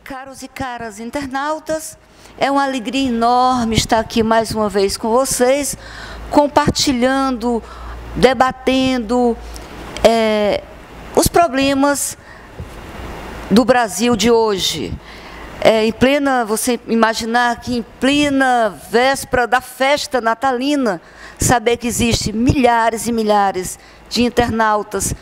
Caros e caras internautas, é uma alegria enorme estar aqui mais uma vez com vocês, compartilhando, debatendo os problemas do Brasil de hoje. Você imaginar que em plena véspera da festa natalina, saber que existe milhares e milhares de internautas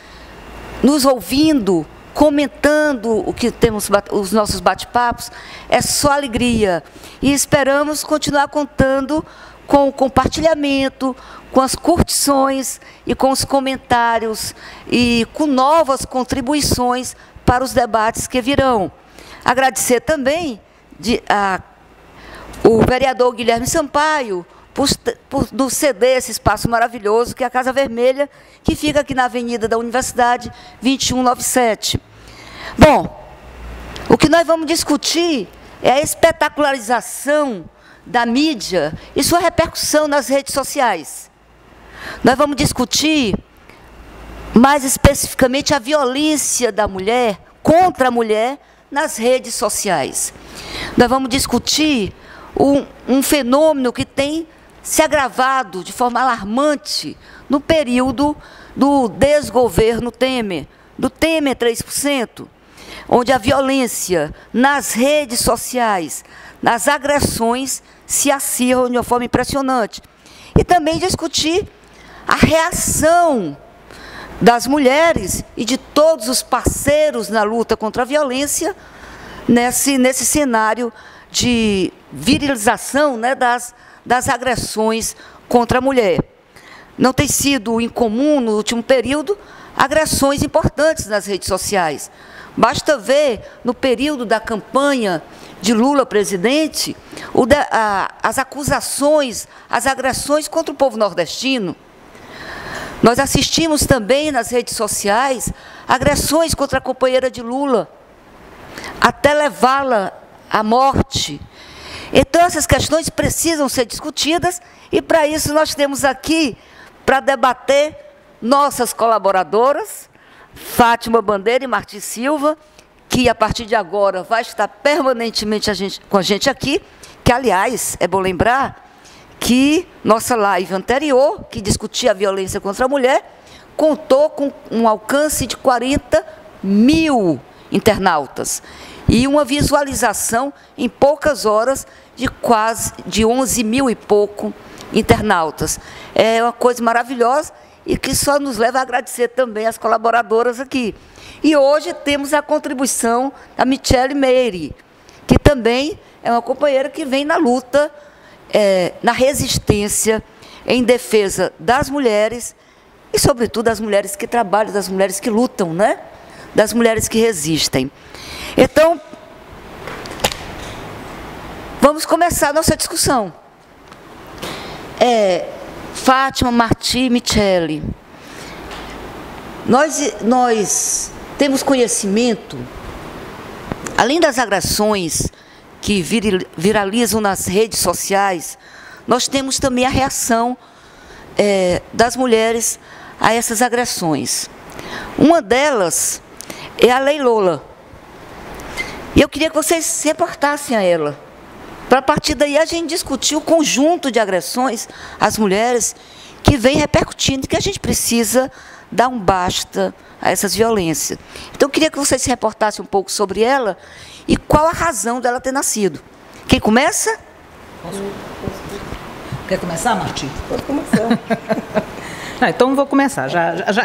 nos ouvindo, comentando o que temos, os nossos bate-papos, é só alegria. E esperamos continuar contando com o compartilhamento, com as curtições e com os comentários e com novas contribuições para os debates que virão. Agradecer também o vereador Guilherme Sampaio por nos ceder esse espaço maravilhoso, que é a Casa Vermelha, que fica aqui na Avenida da Universidade, 2197. Bom, o que nós vamos discutir é a espetacularização da mídia e sua repercussão nas redes sociais. Nós vamos discutir, mais especificamente, a violência da mulher contra a mulher nas redes sociais. Nós vamos discutir um fenômeno que tem se agravado de forma alarmante no período do desgoverno Temer, do Temer 3%, onde a violência nas redes sociais, nas agressões, se acirram de uma forma impressionante. E também discutir a reação das mulheres e de todos os parceiros na luta contra a violência nesse cenário de virilização, né, das agressões contra a mulher. Não tem sido incomum, no último período, agressões importantes nas redes sociais. Basta ver, no período da campanha de Lula presidente, as acusações, as agressões contra o povo nordestino. Nós assistimos também nas redes sociais agressões contra a companheira de Lula, até levá-la à morte. Então, essas questões precisam ser discutidas e, para isso, nós temos aqui, para debater, nossas colaboradoras, Fátima Bandeira e Martim Silva, que, a partir de agora, vai estar permanentemente com a gente aqui, que, aliás, é bom lembrar que nossa live anterior, que discutia a violência contra a mulher, contou com um alcance de 40 mil internautas e uma visualização em poucas horas de 11 mil e pouco internautas. É uma coisa maravilhosa e que só nos leva a agradecer também as colaboradoras aqui. E hoje temos a contribuição da Michele Meire, que também é uma companheira que vem na luta, na resistência, em defesa das mulheres e, sobretudo, das mulheres que trabalham, das mulheres que lutam, né? Das mulheres que resistem. Então, vamos começar a nossa discussão. Fátima, Martim, Michele, nós temos conhecimento, além das agressões que viralizam nas redes sociais, nós temos também a reação das mulheres a essas agressões. Uma delas é a Lei Lola. E eu queria que vocês se reportassem a ela, para a partir daí a gente discutir o conjunto de agressões às mulheres que vem repercutindo, que a gente precisa dar um basta a essas violências. Então, eu queria que vocês se reportassem um pouco sobre ela e qual a razão dela ter nascido. Quem começa? Quer começar, Martim? Pode começar. Não, então vou começar.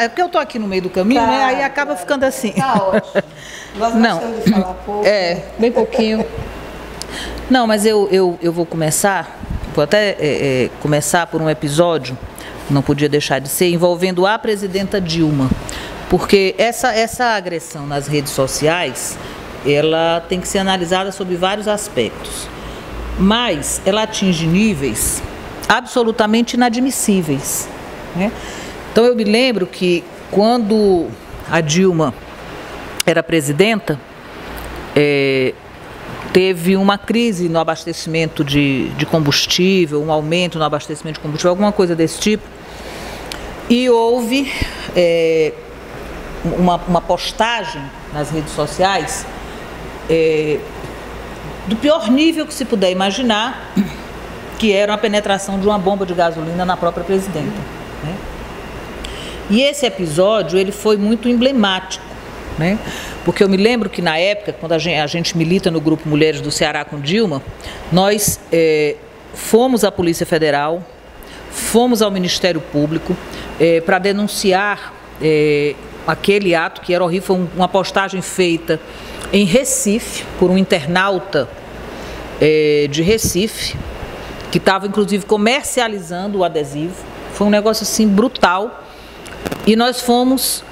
É porque eu estou aqui no meio do caminho, né? Aí acaba ficando assim. Tá ótimo. Nós gostamos de falar pouco. Bem pouquinho. Não, mas eu vou começar, vou até começar por um episódio, não podia deixar de ser, envolvendo a presidenta Dilma. Porque essa agressão nas redes sociais, ela tem que ser analisada sob vários aspectos. Mas ela atinge níveis absolutamente inadmissíveis, né? Então, eu me lembro que quando a Dilma era presidenta, teve uma crise no abastecimento de combustível, um aumento no abastecimento de combustível, alguma coisa desse tipo, e houve uma postagem nas redes sociais do pior nível que se puder imaginar, que era a penetração de uma bomba de gasolina na própria presidenta, né? E esse episódio, ele foi muito emblemático, né? Porque eu me lembro que na época, quando a gente milita no Grupo Mulheres do Ceará com Dilma, nós fomos à Polícia Federal, fomos ao Ministério Público para denunciar aquele ato que era horrível. Foi uma postagem feita em Recife, por um internauta de Recife, que estava inclusive comercializando o adesivo. Foi um negócio assim brutal. E nós fomos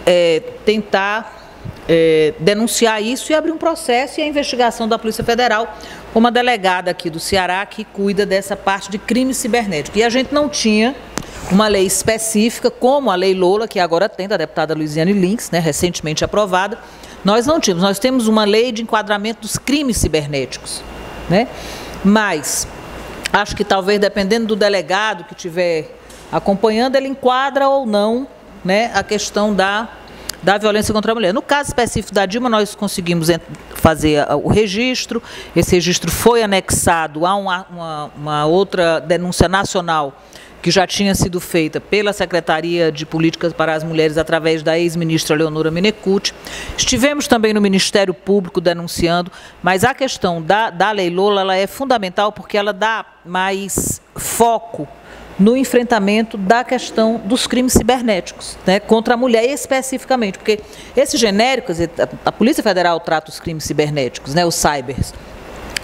tentar denunciar isso e abrir um processo, e a investigação da Polícia Federal, com uma delegada aqui do Ceará que cuida dessa parte de crime cibernético. E a gente não tinha uma lei específica, como a Lei Lola, que agora tem, da deputada Luiziane Lins, né, recentemente aprovada. Nós não tínhamos. Nós temos uma lei de enquadramento dos crimes cibernéticos, né? Mas acho que talvez, dependendo do delegado que estiver acompanhando, ele enquadra ou não, né, a questão da violência contra a mulher. No caso específico da Dilma, nós conseguimos fazer o registro. Esse registro foi anexado a uma outra denúncia nacional que já tinha sido feita pela Secretaria de Políticas para as Mulheres através da ex-ministra Leonora Menecute. Estivemos também no Ministério Público denunciando, mas a questão da Lei Lola, ela é fundamental porque ela dá mais foco no enfrentamento da questão dos crimes cibernéticos, né, contra a mulher especificamente, porque esse genérico, a Polícia Federal trata os crimes cibernéticos, né, os cybers,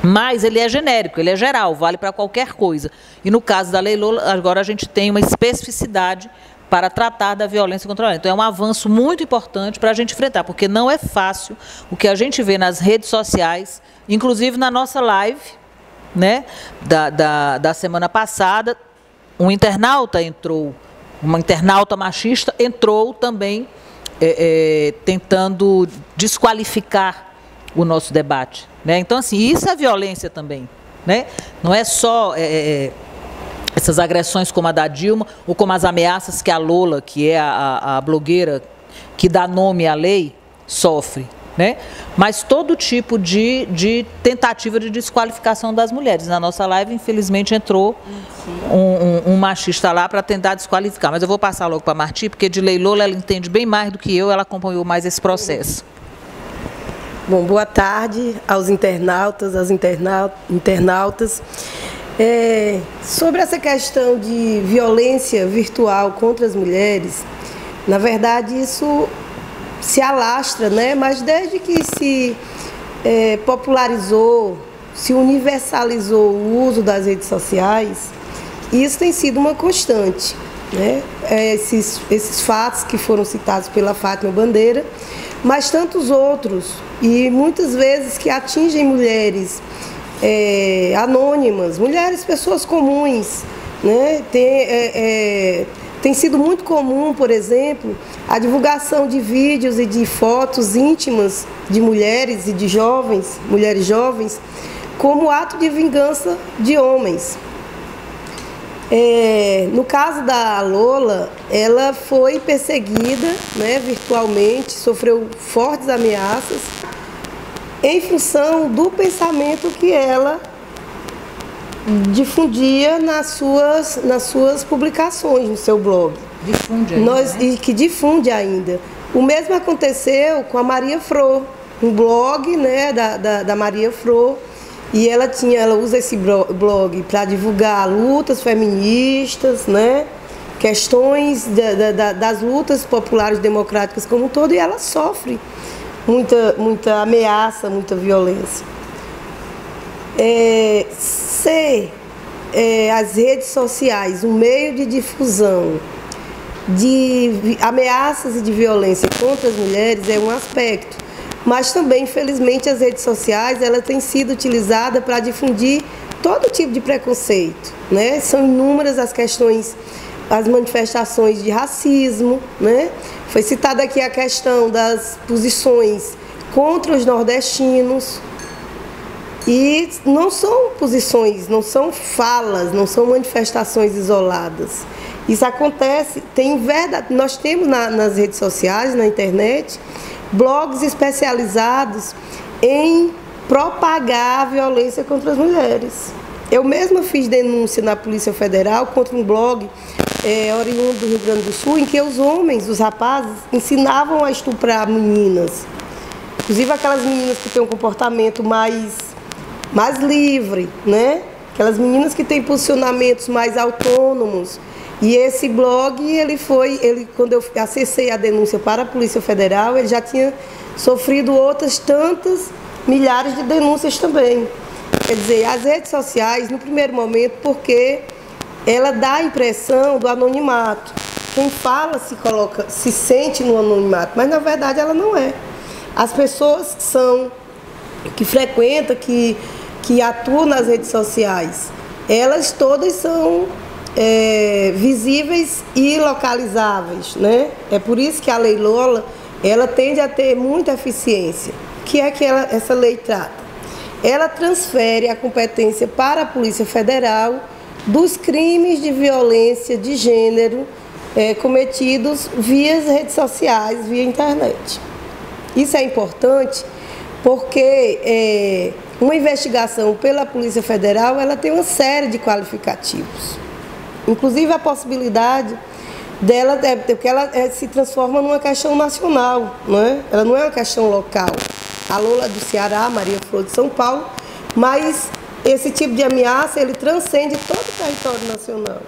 mas ele é genérico, ele é geral, vale para qualquer coisa. E no caso da Lei Lola, agora a gente tem uma especificidade para tratar da violência contra a mulher. Então é um avanço muito importante para a gente enfrentar, porque não é fácil o que a gente vê nas redes sociais, inclusive na nossa live, né, da semana passada. Um internauta entrou, uma internauta machista entrou também tentando desqualificar o nosso debate, né? Então, assim, isso é violência também, né? Não é só essas agressões como a da Dilma, ou como as ameaças que a Lola, que é a blogueira que dá nome à lei, sofre, né? Mas todo tipo de tentativa de desqualificação das mulheres. Na nossa live, infelizmente, entrou um machista lá para tentar desqualificar. Mas eu vou passar logo para a Marti, porque de Lei Lola ela entende bem mais do que eu, ela acompanhou mais esse processo. Bom, boa tarde aos internautas, às internautas. Sobre essa questão de violência virtual contra as mulheres, na verdade isso se alastra, né? Mas desde que se popularizou, se universalizou o uso das redes sociais, isso tem sido uma constante, né? Esses fatos que foram citados pela Fátima Bandeira, mas tantos outros, e muitas vezes que atingem mulheres anônimas, mulheres, pessoas comuns, né? Tem sido muito comum, por exemplo, a divulgação de vídeos e de fotos íntimas de mulheres e de jovens, mulheres jovens, como ato de vingança de homens. No caso da Lola, ela foi perseguida, né, virtualmente, sofreu fortes ameaças em função do pensamento que ela difundia nas suas publicações, no seu blog. Difunde ainda, né? E que difunde ainda. O mesmo aconteceu com a Maria Fro, um blog, né, da Maria Fro, e ela usa esse blog para divulgar lutas feministas, né, questões das lutas populares democráticas como um todo, e ela sofre muita ameaça, muita violência. Ser as redes sociais um meio de difusão de ameaças e de violência contra as mulheres é um aspecto, mas também, infelizmente, as redes sociais elas têm sido utilizadas para difundir todo tipo de preconceito, né? São inúmeras as questões, as manifestações de racismo, né? Foi citada aqui a questão das posições contra os nordestinos. E não são posições, não são falas, não são manifestações isoladas. Isso acontece, nós temos nas redes sociais, na internet, blogs especializados em propagar a violência contra as mulheres. Eu mesma fiz denúncia na Polícia Federal contra um blog oriundo do Rio Grande do Sul, em que os homens, os rapazes, ensinavam a estuprar meninas. Inclusive aquelas meninas que têm um comportamento mais livre, né? Aquelas meninas que têm posicionamentos mais autônomos. E esse blog, quando eu acessei a denúncia para a Polícia Federal, ele já tinha sofrido outras tantas milhares de denúncias também. Quer dizer, as redes sociais, no primeiro momento, porque ela dá a impressão do anonimato. Quem fala se sente no anonimato, mas na verdade ela não é. As pessoas que frequentam, que atuam nas redes sociais, elas todas são visíveis e localizáveis, né? É por isso que a Lei Lola, ela tende a ter muita eficiência. O que é que essa lei trata? Ela transfere a competência para a Polícia Federal dos crimes de violência de gênero cometidos via redes sociais, via internet. Isso é importante porque uma investigação pela Polícia Federal, ela tem uma série de qualificativos. Inclusive a possibilidade dela, porque ela se transforma numa questão nacional, não é? Ela não é uma questão local. A Lola do Ceará, Maria Flor de São Paulo, mas esse tipo de ameaça, ele transcende todo o território nacional.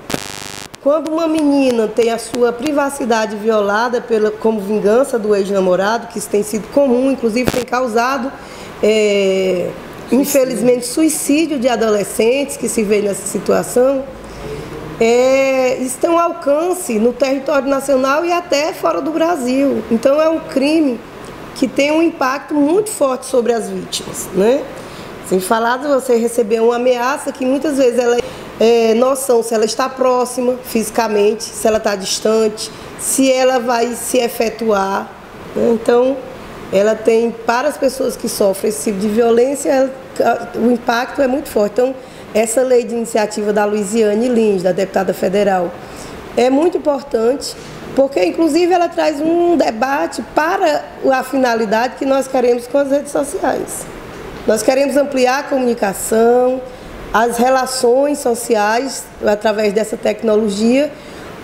Quando uma menina tem a sua privacidade violada como vingança do ex-namorado, que isso tem sido comum, inclusive tem causado, infelizmente, suicídio de adolescentes que se veem nessa situação, estão ao alcance no território nacional e até fora do Brasil. Então é um crime que tem um impacto muito forte sobre as vítimas, né? Sem falar de você receber uma ameaça que muitas vezes ela noção se ela está próxima fisicamente, se ela está distante, se ela vai se efetuar, né? Então ela tem, para as pessoas que sofrem esse tipo de violência, o impacto é muito forte. Então essa lei de iniciativa da Luiziane Lins, da deputada federal, é muito importante, porque inclusive ela traz um debate para a finalidade que nós queremos com as redes sociais. Nós queremos ampliar a comunicação, as relações sociais através dessa tecnologia,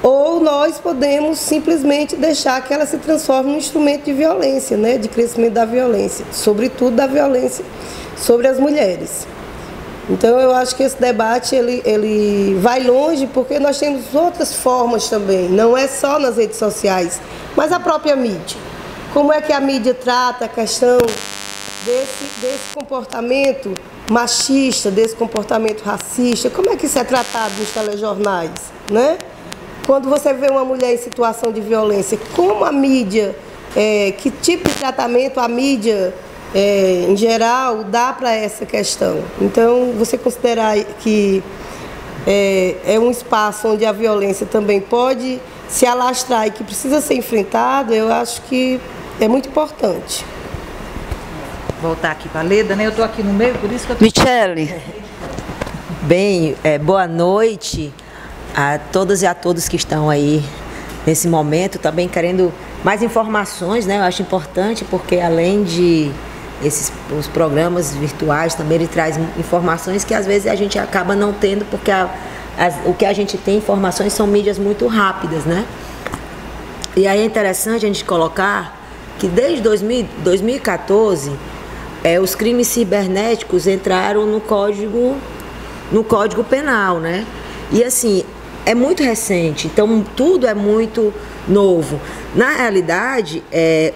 ou nós podemos simplesmente deixar que ela se transforme num instrumento de violência, né, de crescimento da violência, sobretudo da violência sobre as mulheres. Então eu acho que esse debate ele vai longe, porque nós temos outras formas também, não é só nas redes sociais, mas a própria mídia. Como é que a mídia trata a questão desse comportamento machista, desse comportamento racista? Como é que isso é tratado nos telejornais, né? Quando você vê uma mulher em situação de violência, como a mídia, que tipo de tratamento a mídia, em geral, dá para essa questão? Então, você considerar que é um espaço onde a violência também pode se alastrar e que precisa ser enfrentado, eu acho que é muito importante. Voltar aqui para a Leda, né? Eu estou aqui no meio, por isso que eu tô... Michele. Bem, boa noite a todas e a todos que estão aí nesse momento, também querendo mais informações, né? Eu acho importante, porque além de os programas virtuais, também ele traz informações que às vezes a gente acaba não tendo, porque o que a gente tem informações são mídias muito rápidas, né? E aí é interessante a gente colocar que desde 2014 os crimes cibernéticos entraram no Código Penal, né? E assim, é muito recente, então tudo é muito novo. Na realidade,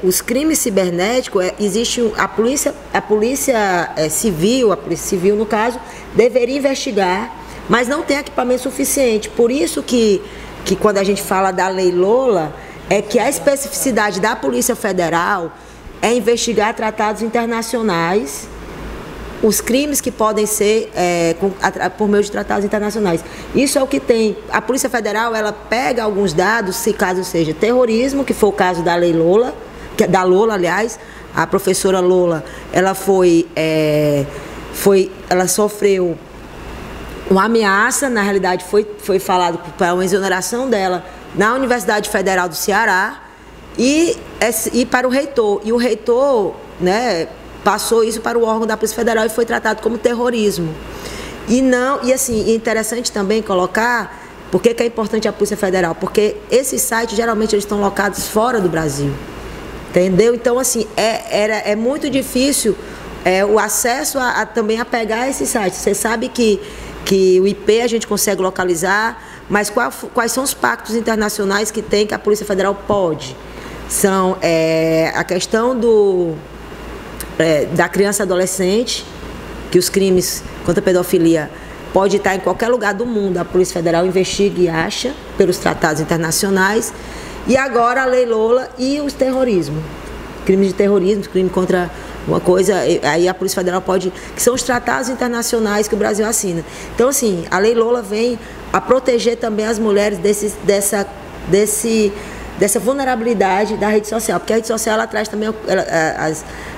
os crimes cibernéticos, existe a polícia civil no caso, deveria investigar, mas não tem equipamento suficiente. Por isso que quando a gente fala da Lei Lola, é que a especificidade da Polícia Federal é investigar tratados internacionais, os crimes que podem ser por meio de tratados internacionais. Isso é o que tem. A Polícia Federal, ela pega alguns dados, se caso seja terrorismo, que foi o caso da Lei Lola, da Lola, aliás, a professora Lola, ela ela sofreu uma ameaça, na realidade foi falado para uma exoneração dela na Universidade Federal do Ceará, e para o reitor. E o reitor, né, passou isso para o órgão da Polícia Federal e foi tratado como terrorismo. E assim, é interessante também colocar, por que é importante a Polícia Federal? Porque esses sites, geralmente, eles estão locados fora do Brasil, entendeu? Então, assim, é muito difícil o acesso também a pegar esses sites. Você sabe que o IP a gente consegue localizar, mas quais são os pactos internacionais que tem que a Polícia Federal pode? São a questão da criança e adolescente, que os crimes contra a pedofilia pode estar em qualquer lugar do mundo, a Polícia Federal investiga e acha pelos tratados internacionais, e agora a Lei Lola e os terrorismo, crimes de terrorismo, crime contra uma coisa, aí a Polícia Federal pode, que são os tratados internacionais que o Brasil assina. Então, assim, a Lei Lola vem a proteger também as mulheres dessa vulnerabilidade da rede social, porque a rede social, ela traz também,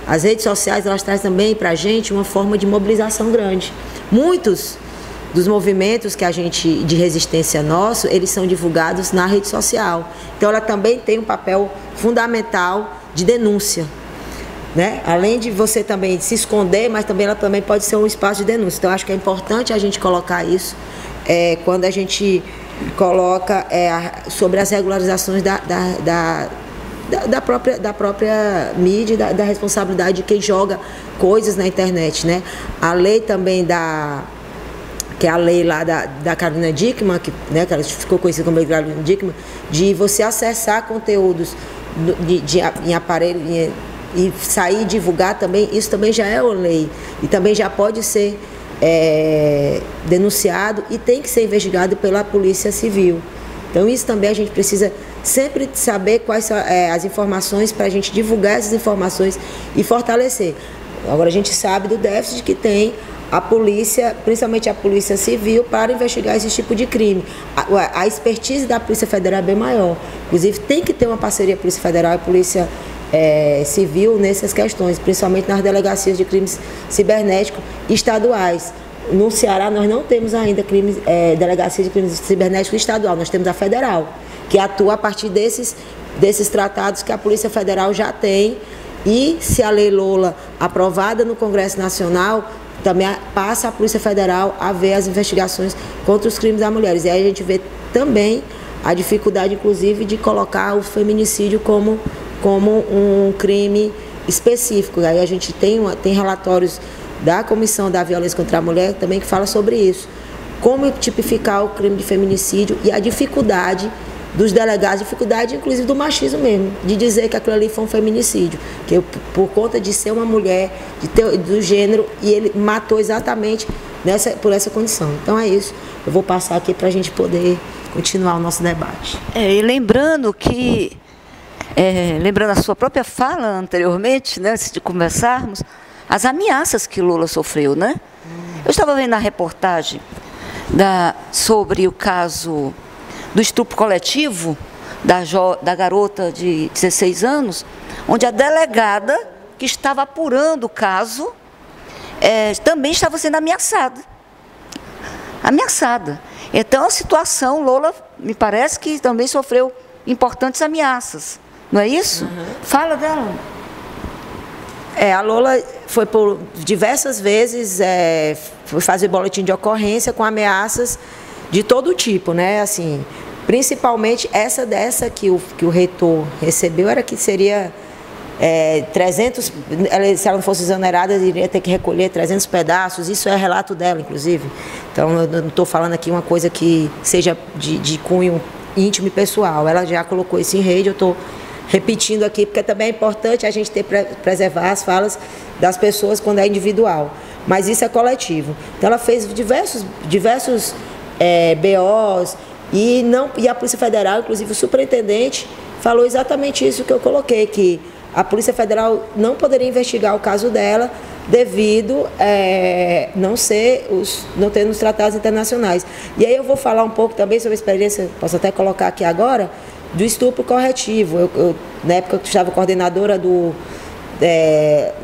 as redes sociais, elas trazem também para a gente uma forma de mobilização grande. Muitos dos movimentos que a gente, de resistência nosso, eles são divulgados na rede social. Então, ela também tem um papel fundamental de denúncia, né? Além de você também se esconder, mas também ela também pode ser um espaço de denúncia. Então, acho que é importante a gente colocar isso quando a gente coloca sobre as regularizações da própria mídia, da responsabilidade de quem joga coisas na internet, né? A lei também que é a lei lá da Carolina Dickmann, que ela ficou conhecida como lei Carolina Dickmann, de você acessar conteúdos em aparelho e sair e divulgar também, isso também já é uma lei e também já pode ser denunciado e tem que ser investigado pela Polícia Civil. Então isso também a gente precisa sempre saber quais são as informações para a gente divulgar essas informações e fortalecer. Agora a gente sabe do déficit que tem a polícia, principalmente a Polícia Civil, para investigar esse tipo de crime. A expertise da Polícia Federal é bem maior. Inclusive tem que ter uma parceria Polícia Federal e Polícia Civil nessas questões, principalmente nas delegacias de crimes cibernéticos estaduais. No Ceará nós não temos ainda delegacia de crimes cibernéticos estadual, nós temos a federal, que atua a partir desses tratados que a Polícia Federal já tem, e se a Lei Lola aprovada no Congresso Nacional, também passa a Polícia Federal a ver as investigações contra os crimes das mulheres. E aí a gente vê também a dificuldade, inclusive, de colocar o feminicídio como um crime específico. Aí a gente tem relatórios da Comissão da Violência contra a Mulher também que fala sobre isso. Como tipificar o crime de feminicídio e a dificuldade dos delegados, dificuldade inclusive do machismo mesmo, de dizer que aquilo ali foi um feminicídio, que por conta de ser uma mulher, do gênero, e ele matou exatamente por essa condição. Então é isso, eu vou passar aqui para a gente poder continuar o nosso debate. E lembrando que, lembrando a sua própria fala anteriormente, né, antes de conversarmos, as ameaças que Lula sofreu, né? Eu estava vendo a reportagem sobre o caso do estupro coletivo da garota de 16 anos, onde a delegada que estava apurando o caso também estava sendo ameaçada. Então, a situação, Lola, me parece que também sofreu importantes ameaças, não é isso? Uhum. Fala dela. A Lola foi por diversas vezes foi fazer boletim de ocorrência com ameaças de todo tipo, né? Assim, principalmente dessa que o reitor recebeu, era que seria 300, se ela não fosse exonerada, iria ter que recolher 300 pedaços, isso é relato dela, inclusive. Então, eu não estou falando aqui uma coisa que seja de cunho íntimo e pessoal, ela já colocou isso em rede, eu estou repetindo aqui, porque também é importante a gente preservar as falas das pessoas quando é individual, mas isso é coletivo. Então, ela fez diversos BOs, e a Polícia Federal, inclusive o superintendente, falou exatamente isso que eu coloquei, que a Polícia Federal não poderia investigar o caso dela devido não ter nos tratados internacionais. E aí eu vou falar um pouco também sobre a experiência, posso até colocar aqui agora, do estupro corretivo. Na época que eu estava coordenadora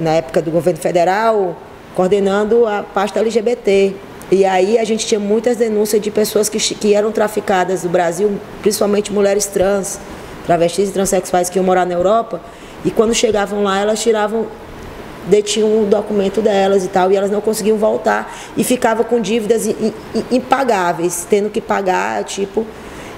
na época do governo federal, coordenando a pasta LGBT. E aí a gente tinha muitas denúncias de pessoas que eram traficadas do Brasil, principalmente mulheres trans, travestis e transexuais que iam morar na Europa, e quando chegavam lá elas tiravam detinham o documento delas e tal, e elas não conseguiam voltar e ficavam com dívidas impagáveis, tendo que pagar, tipo...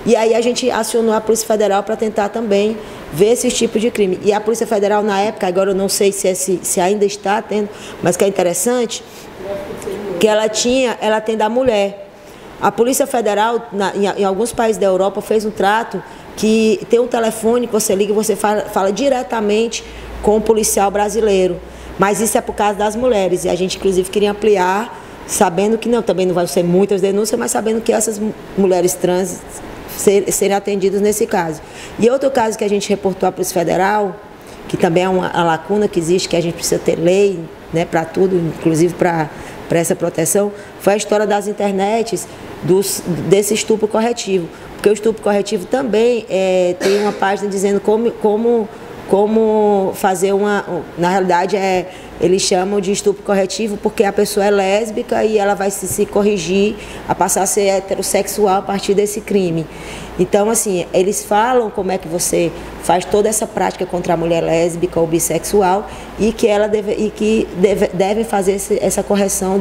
E aí a gente acionou a Polícia Federal para tentar também ver esses tipos de crime. E a Polícia Federal, na época, agora eu não sei se ainda está tendo, mas que é interessante, que ela atende a mulher. A Polícia Federal, em alguns países da Europa, fez um trato que tem um telefone que você liga e você fala diretamente com o policial brasileiro. Mas isso é por causa das mulheres. E a gente, inclusive, queria ampliar, sabendo que também não vai ser muitas denúncias, mas sabendo que essas mulheres trans serem atendidas nesse caso. E outro caso que a gente reportou à Polícia Federal, que também é uma lacuna que existe, que a gente precisa ter lei, né, para tudo, inclusive para essa proteção, foi a história das internets desse estupro corretivo. Porque o estupro corretivo também tem uma página dizendo como fazer na realidade eles chamam de estupro corretivo porque a pessoa é lésbica e ela vai se corrigir a passar a ser heterossexual a partir desse crime. Então, assim, eles falam como é que você faz toda essa prática contra a mulher lésbica ou bissexual e que devem fazer essa correção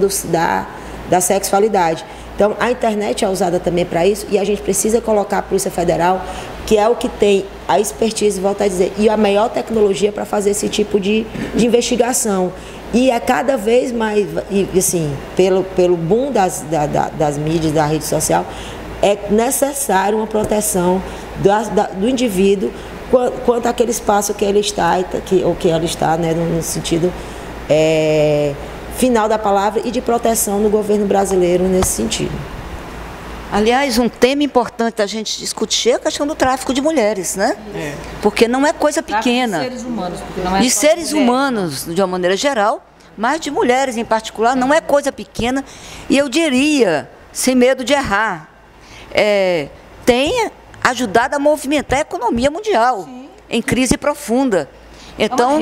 da sexualidade. Então, a internet é usada também para isso e a gente precisa colocar a Polícia Federal, que é o que tem a expertise, volto a dizer, e a melhor tecnologia para fazer esse tipo de investigação. E é cada vez mais, e, assim, pelo boom das mídias, da rede social, é necessário uma proteção do indivíduo quanto àquele espaço que ele está, ou que ela está, né, no sentido final da palavra, e de proteção no governo brasileiro nesse sentido. Aliás, um tema importante a gente discutir é a questão do tráfico de mulheres, né? Porque não é coisa pequena. De seres humanos, porque não é de só seres mulher. humanos, de uma maneira geral, mas de mulheres em particular, não é coisa pequena. E eu diria, sem medo de errar, tem ajudado a movimentar a economia mundial. Sim. Em crise profunda. Então,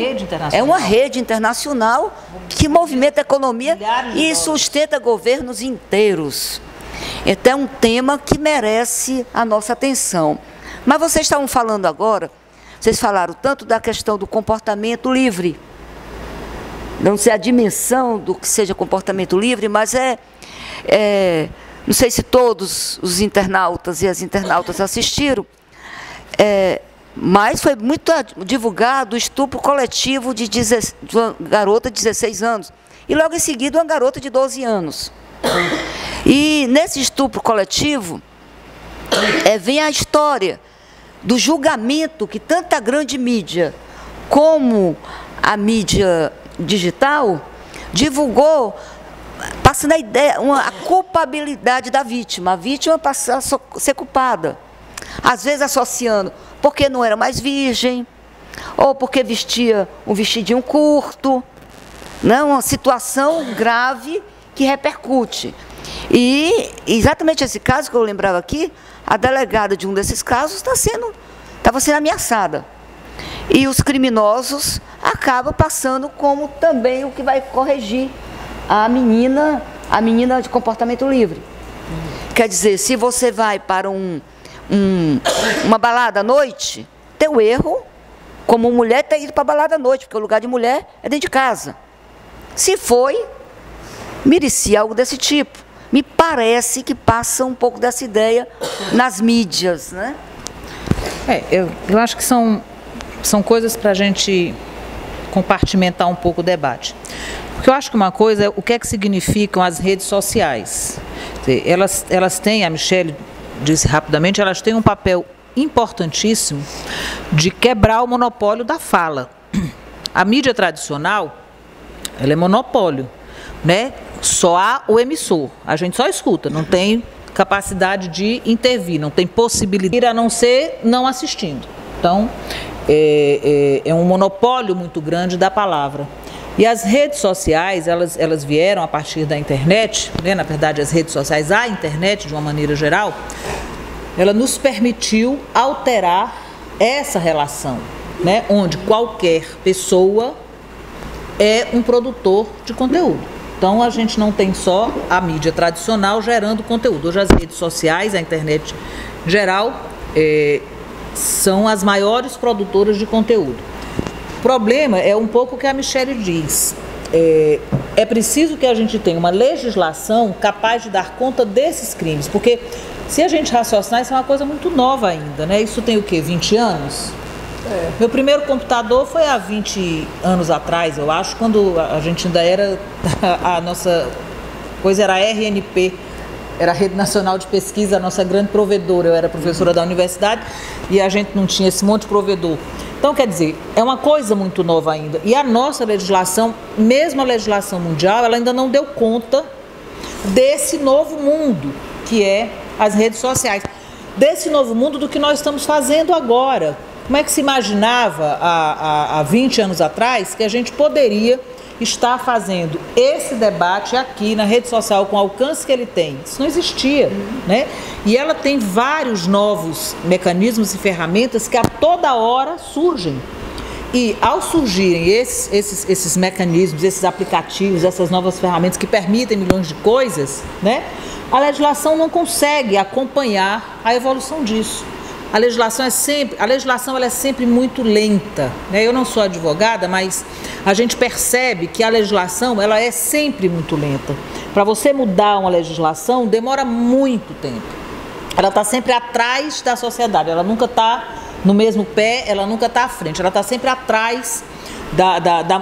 é uma rede internacional que movimenta a economia e sustenta governos inteiros. Então, é um tema que merece a nossa atenção. Mas vocês estavam falando agora, vocês falaram tanto da questão do comportamento livre. Não sei a dimensão do que seja comportamento livre, mas não sei se todos os internautas e as internautas assistiram, mas foi muito divulgado o estupro coletivo de uma garota de 16 anos. E logo em seguida uma garota de 12 anos. E nesse estupro coletivo, vem a história do julgamento que tanta grande mídia, como a mídia digital, divulgou, passando a ideia, a culpabilidade da vítima. A vítima passa a ser culpada. Às vezes associando porque não era mais virgem, ou porque vestia um vestidinho curto, né? Uma situação grave que repercute. E exatamente esse caso que eu lembrava aqui, a delegada de um desses casos estava sendo ameaçada. E os criminosos acabam passando como também o que vai corrigir a menina de comportamento livre. Quer dizer, se você vai para uma balada à noite, teu erro, como mulher, ter ido para a balada à noite, porque o lugar de mulher é dentro de casa. Se foi, merecia algo desse tipo. Me parece que passa um pouco dessa ideia nas mídias, né? Eu acho que são coisas para a gente compartimentar um pouco o debate. Porque eu acho que uma coisa é o que significam as redes sociais. Elas têm, a Michele disse rapidamente, elas têm um papel importantíssimo de quebrar o monopólio da fala. A mídia tradicional, ela é monopólio, né? Só há o emissor, a gente só escuta, não tem capacidade de intervir, não tem possibilidade, a não ser não assistindo. Então, é um monopólio muito grande da palavra. E as redes sociais, elas vieram a partir da internet, né? Na verdade, as redes sociais, a internet, de uma maneira geral, ela nos permitiu alterar essa relação, né? Onde qualquer pessoa é um produtor de conteúdo. Então, a gente não tem só a mídia tradicional gerando conteúdo. Hoje, as redes sociais, a internet geral, são as maiores produtoras de conteúdo. O problema é um pouco o que a Michele diz. É preciso que a gente tenha uma legislação capaz de dar conta desses crimes, porque se a gente raciocinar, isso é uma coisa muito nova ainda, né? Isso tem o quê? 20 anos? Meu primeiro computador foi há 20 anos atrás, eu acho, quando a gente ainda era, a nossa coisa era a RNP, era a Rede Nacional de Pesquisa, a nossa grande provedora. Eu era professora da universidade e a gente não tinha esse monte de provedor. Então, quer dizer, é uma coisa muito nova ainda. E a nossa legislação, mesmo a legislação mundial, ela ainda não deu conta desse novo mundo, que é as redes sociais. Desse novo mundo do que nós estamos fazendo agora. Como é que se imaginava há 20 anos atrás que a gente poderia estar fazendo esse debate aqui na rede social com o alcance que ele tem? Isso não existia, né? E ela tem vários novos mecanismos e ferramentas que a toda hora surgem. E ao surgirem esses mecanismos, esses aplicativos, essas novas ferramentas que permitem milhões de coisas, né? A legislação não consegue acompanhar a evolução disso. A legislação ela é sempre muito lenta, né? Eu não sou advogada, mas a gente percebe que a legislação ela é sempre muito lenta. Para você mudar uma legislação demora muito tempo. Ela está sempre atrás da sociedade, ela nunca está no mesmo pé, ela nunca está à frente, ela está sempre atrás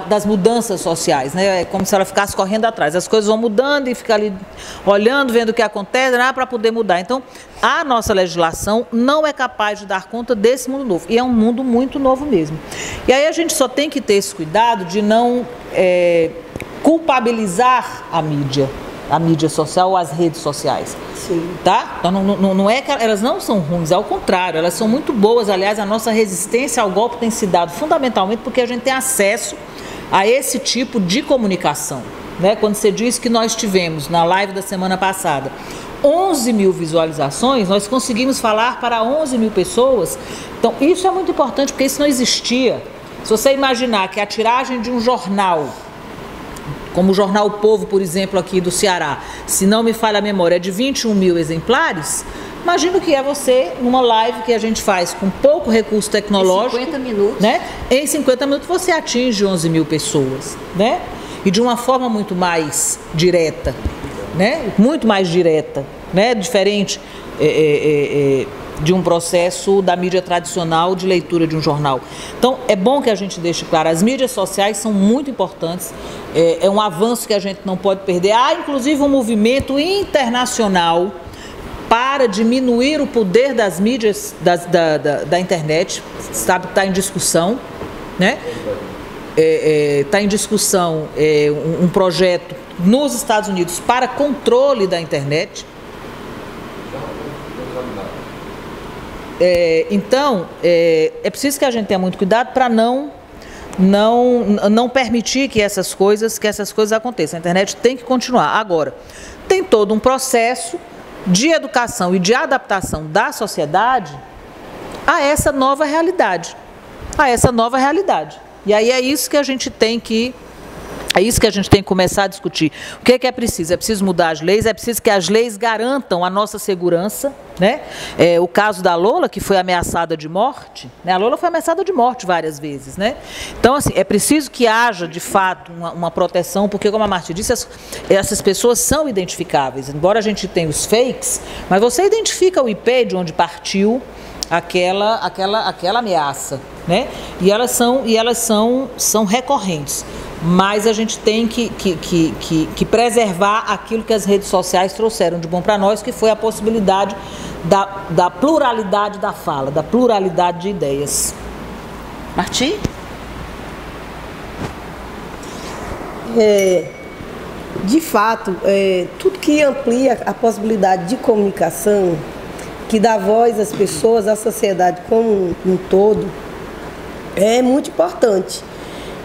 das mudanças sociais, né? É como se ela ficasse correndo atrás. As coisas vão mudando e fica ali olhando, vendo o que acontece, né, para poder mudar. Então, a nossa legislação não é capaz de dar conta desse mundo novo. E é um mundo muito novo mesmo. E aí a gente só tem que ter esse cuidado de não culpabilizar a mídia social ou as redes sociais. Sim. Tá? Então, não é que elas não são ruins, ao contrário, elas são muito boas. Aliás, a nossa resistência ao golpe tem se dado fundamentalmente porque a gente tem acesso a esse tipo de comunicação, né? Quando você diz que nós tivemos, na live da semana passada, 11 mil visualizações, nós conseguimos falar para 11 mil pessoas. Então, isso é muito importante porque isso não existia. Se você imaginar que a tiragem de um jornal, como o Jornal O Povo, por exemplo, aqui do Ceará, se não me falha a memória, é de 21 mil exemplares, imagina o que é você, numa live que a gente faz com pouco recurso tecnológico. Em 50 minutos. Né? Em 50 minutos você atinge 11 mil pessoas, né? E de uma forma muito mais direta, né? Muito mais direta, né? Diferente de um processo da mídia tradicional de leitura de um jornal. Então, é bom que a gente deixe claro, as mídias sociais são muito importantes, é um avanço que a gente não pode perder. Há, inclusive, um movimento internacional para diminuir o poder das mídias da internet, sabe que está em discussão, né? Está em discussão um projeto nos Estados Unidos para controle da internet. Então, é preciso que a gente tenha muito cuidado para não permitir que essas coisas aconteçam. A internet tem que continuar. Agora, tem todo um processo de educação e de adaptação da sociedade a essa nova realidade. E aí é isso que a gente tem que começar a discutir. O que é preciso? É preciso mudar as leis, é preciso que as leis garantam a nossa segurança, né? O caso da Lola, que foi ameaçada de morte, né? A Lola foi ameaçada de morte várias vezes, né? Então, assim, é preciso que haja, de fato, uma proteção, porque, como a Marta disse, essas pessoas são identificáveis. Embora a gente tenha os fakes, mas você identifica o IP de onde partiu aquela ameaça, né? E elas são recorrentes. Mas a gente tem que preservar aquilo que as redes sociais trouxeram de bom para nós, que foi a possibilidade da pluralidade da fala, da pluralidade de ideias. Martim? De fato, tudo que amplia a possibilidade de comunicação, que dá voz às pessoas, à sociedade como um todo, é muito importante.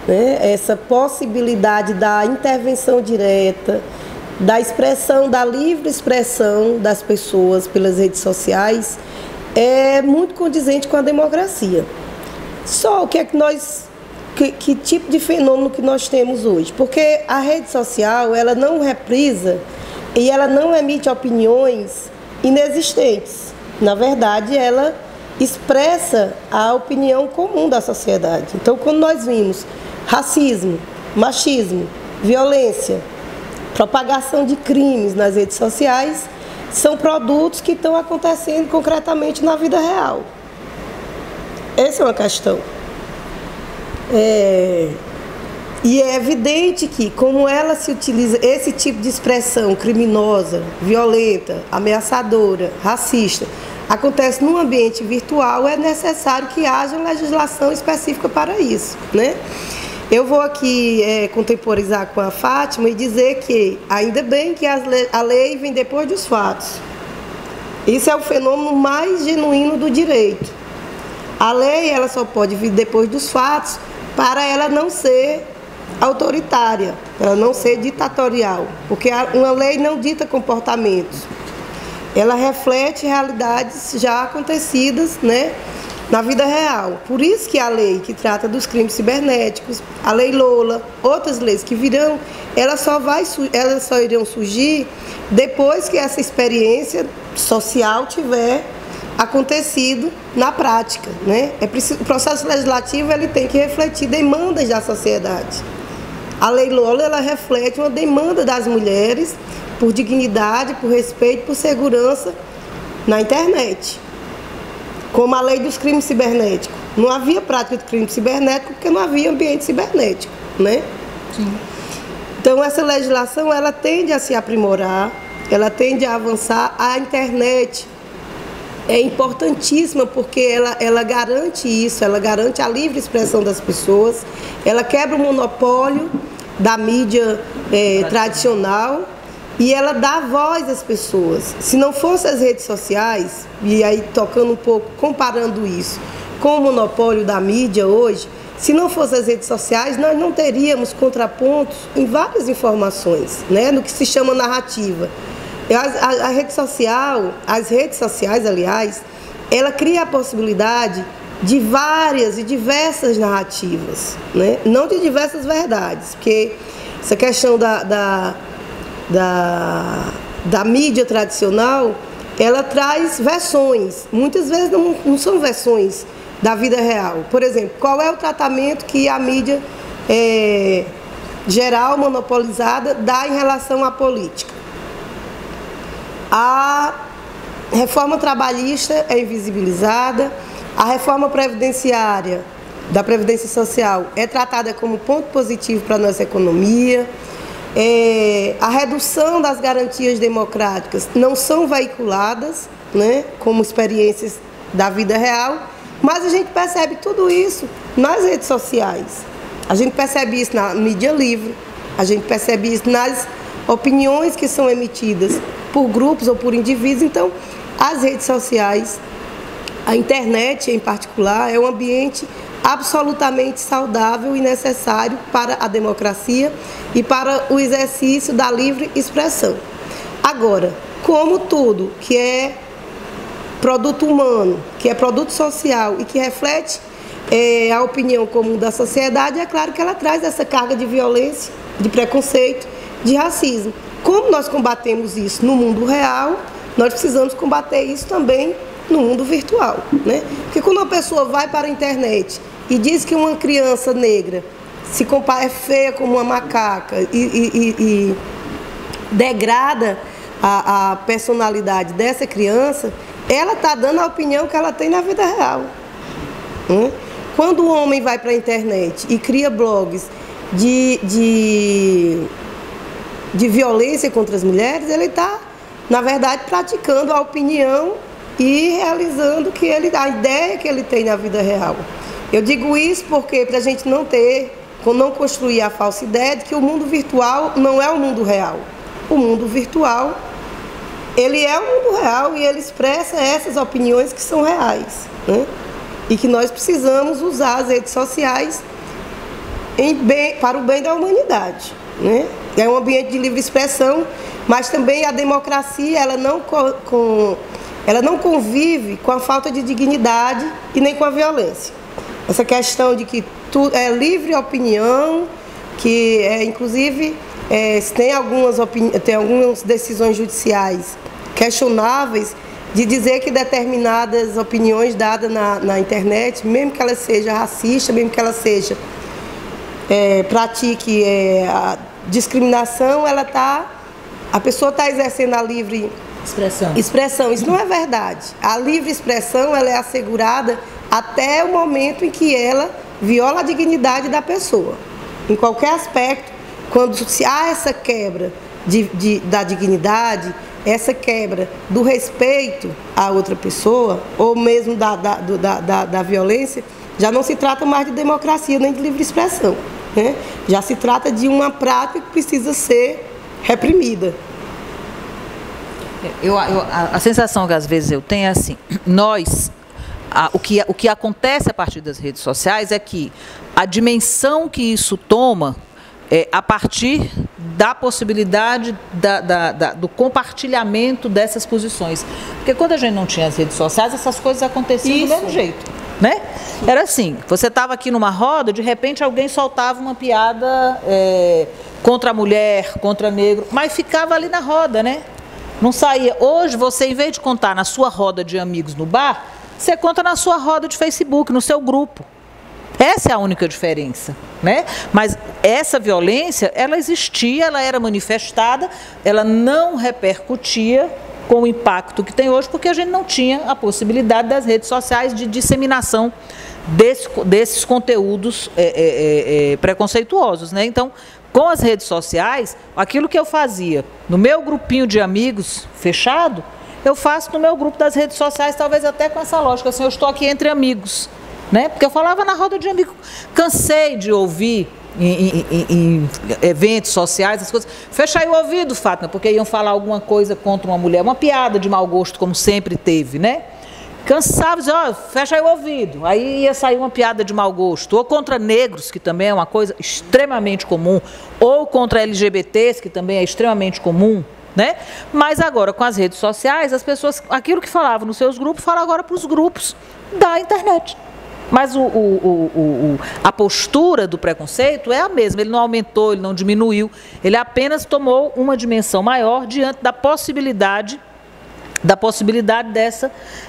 Né? Essa possibilidade da intervenção direta, da expressão, da livre expressão das pessoas pelas redes sociais é muito condizente com a democracia. Só o que é que tipo de fenômeno que nós temos hoje? Porque a rede social, ela não reprisa e ela não emite opiniões inexistentes. Na verdade, ela expressa a opinião comum da sociedade. Então, quando nós vimos racismo, machismo, violência, propagação de crimes nas redes sociais, são produtos que estão acontecendo concretamente na vida real. Essa é uma questão. E é evidente que, como ela se utiliza, esse tipo de expressão criminosa, violenta, ameaçadora, racista, acontece num ambiente virtual, é necessário que haja legislação específica para isso, né? Eu vou aqui contemporizar com a Fátima e dizer que, ainda bem que a lei vem depois dos fatos. Isso é o fenômeno mais genuíno do direito. A lei, ela só pode vir depois dos fatos para ela não ser autoritária, ela não ser ditatorial, porque uma lei não dita comportamentos. Ela reflete realidades já acontecidas, né, na vida real. Por isso que a lei que trata dos crimes cibernéticos, a lei Lola, outras leis que virão, elas só irão surgir depois que essa experiência social tiver acontecido na prática, né? O processo legislativo, ele tem que refletir demandas da sociedade. A lei Lola, ela reflete uma demanda das mulheres por dignidade, por respeito, por segurança na internet. Como a lei dos crimes cibernéticos. Não havia prática de crime cibernético porque não havia ambiente cibernético, né? Sim. Então, essa legislação, ela tende a se aprimorar, ela tende a avançar. A internet é importantíssima porque ela garante isso, ela garante a livre expressão das pessoas, ela quebra o monopólio da mídia tradicional e ela dá voz às pessoas. Se não fossem as redes sociais, e aí tocando um pouco, comparando isso com o monopólio da mídia hoje, se não fossem as redes sociais, nós não teríamos contrapontos em várias informações, né, no que se chama narrativa. A rede social, as redes sociais, aliás, ela cria a possibilidade de várias e diversas narrativas, né? Não de diversas verdades, porque essa questão da mídia tradicional, ela traz versões, muitas vezes não são versões da vida real. Por exemplo, qual é o tratamento que a mídia geral, monopolizada, dá em relação à política? A reforma trabalhista é invisibilizada, a reforma previdenciária, da Previdência Social, é tratada como ponto positivo para a nossa economia. A redução das garantias democráticas não são veiculadas, né, como experiências da vida real, mas a gente percebe tudo isso nas redes sociais. A gente percebe isso na mídia livre, a gente percebe isso nas opiniões que são emitidas por grupos ou por indivíduos. Então, as redes sociais, a internet em particular, é um ambiente absolutamente saudável e necessário para a democracia e para o exercício da livre expressão. Agora, como tudo que é produto humano, que é produto social e que reflete a opinião comum da sociedade, é claro que ela traz essa carga de violência, de preconceito, de racismo. Como nós combatemos isso no mundo real, nós precisamos combater isso também no mundo virtual, né? Porque quando uma pessoa vai para a internet e diz que uma criança negra é feia como uma macaca e degrada a personalidade dessa criança, ela está dando a opinião que ela tem na vida real, né? Quando o homem vai para a internet e cria blogs de violência contra as mulheres, ele está, na verdade, praticando a opinião e realizando a ideia que ele tem na vida real. Eu digo isso porque para a gente não construir a falsa ideia de que o mundo virtual não é o mundo real. O mundo virtual, ele é o mundo real e ele expressa essas opiniões que são reais, né? E que nós precisamos usar as redes sociais para o bem da humanidade, né? É um ambiente de livre expressão, mas também a democracia, ela não convive com a falta de dignidade e nem com a violência. Essa questão de que tudo é livre opinião, que inclusive tem algumas decisões judiciais questionáveis, de dizer que determinadas opiniões dadas na internet, mesmo que ela seja racista, mesmo que ela seja pratique a discriminação, a pessoa está exercendo a livre expressão. Isso não é verdade. A livre expressão ela é assegurada até o momento em que ela viola a dignidade da pessoa. Em qualquer aspecto, quando se há essa quebra da dignidade, essa quebra do respeito à outra pessoa, ou mesmo da violência, já não se trata mais de democracia nem de livre expressão, né? Já se trata de uma prática que precisa ser reprimida. A sensação que às vezes eu tenho é assim, o que acontece a partir das redes sociais é que a dimensão que isso toma a partir da possibilidade do compartilhamento dessas posições. Porque quando a gente não tinha as redes sociais, essas coisas aconteciam do mesmo jeito, né? Era assim, você estava aqui numa roda, de repente alguém soltava uma piada contra a mulher, contra negro, mas ficava ali na roda, né? Não saía. Hoje, você, em vez de contar na sua roda de amigos no bar, você conta na sua roda de Facebook, no seu grupo. Essa é a única diferença, né? Mas essa violência, ela existia, ela era manifestada, ela não repercutia com o impacto que tem hoje, porque a gente não tinha a possibilidade das redes sociais de disseminação desses conteúdos preconceituosos, né? Então, com as redes sociais, aquilo que eu fazia no meu grupinho de amigos fechado, eu faço no meu grupo das redes sociais, talvez até com essa lógica, assim, eu estou aqui entre amigos, né? Porque eu falava na roda de amigos, cansei de ouvir em eventos sociais, as coisas, fecha aí o ouvido, Fátima, porque iam falar alguma coisa contra uma mulher, uma piada de mau gosto, como sempre teve, né? Cansava, dizia, fecha aí o ouvido, aí ia sair uma piada de mau gosto, ou contra negros, que também é uma coisa extremamente comum, ou contra LGBTs, que também é extremamente comum, né? Mas agora, com as redes sociais, as pessoas, aquilo que falavam nos seus grupos, falam agora para os grupos da internet. Mas a postura do preconceito é a mesma, ele não aumentou, ele não diminuiu, ele apenas tomou uma dimensão maior diante da possibilidade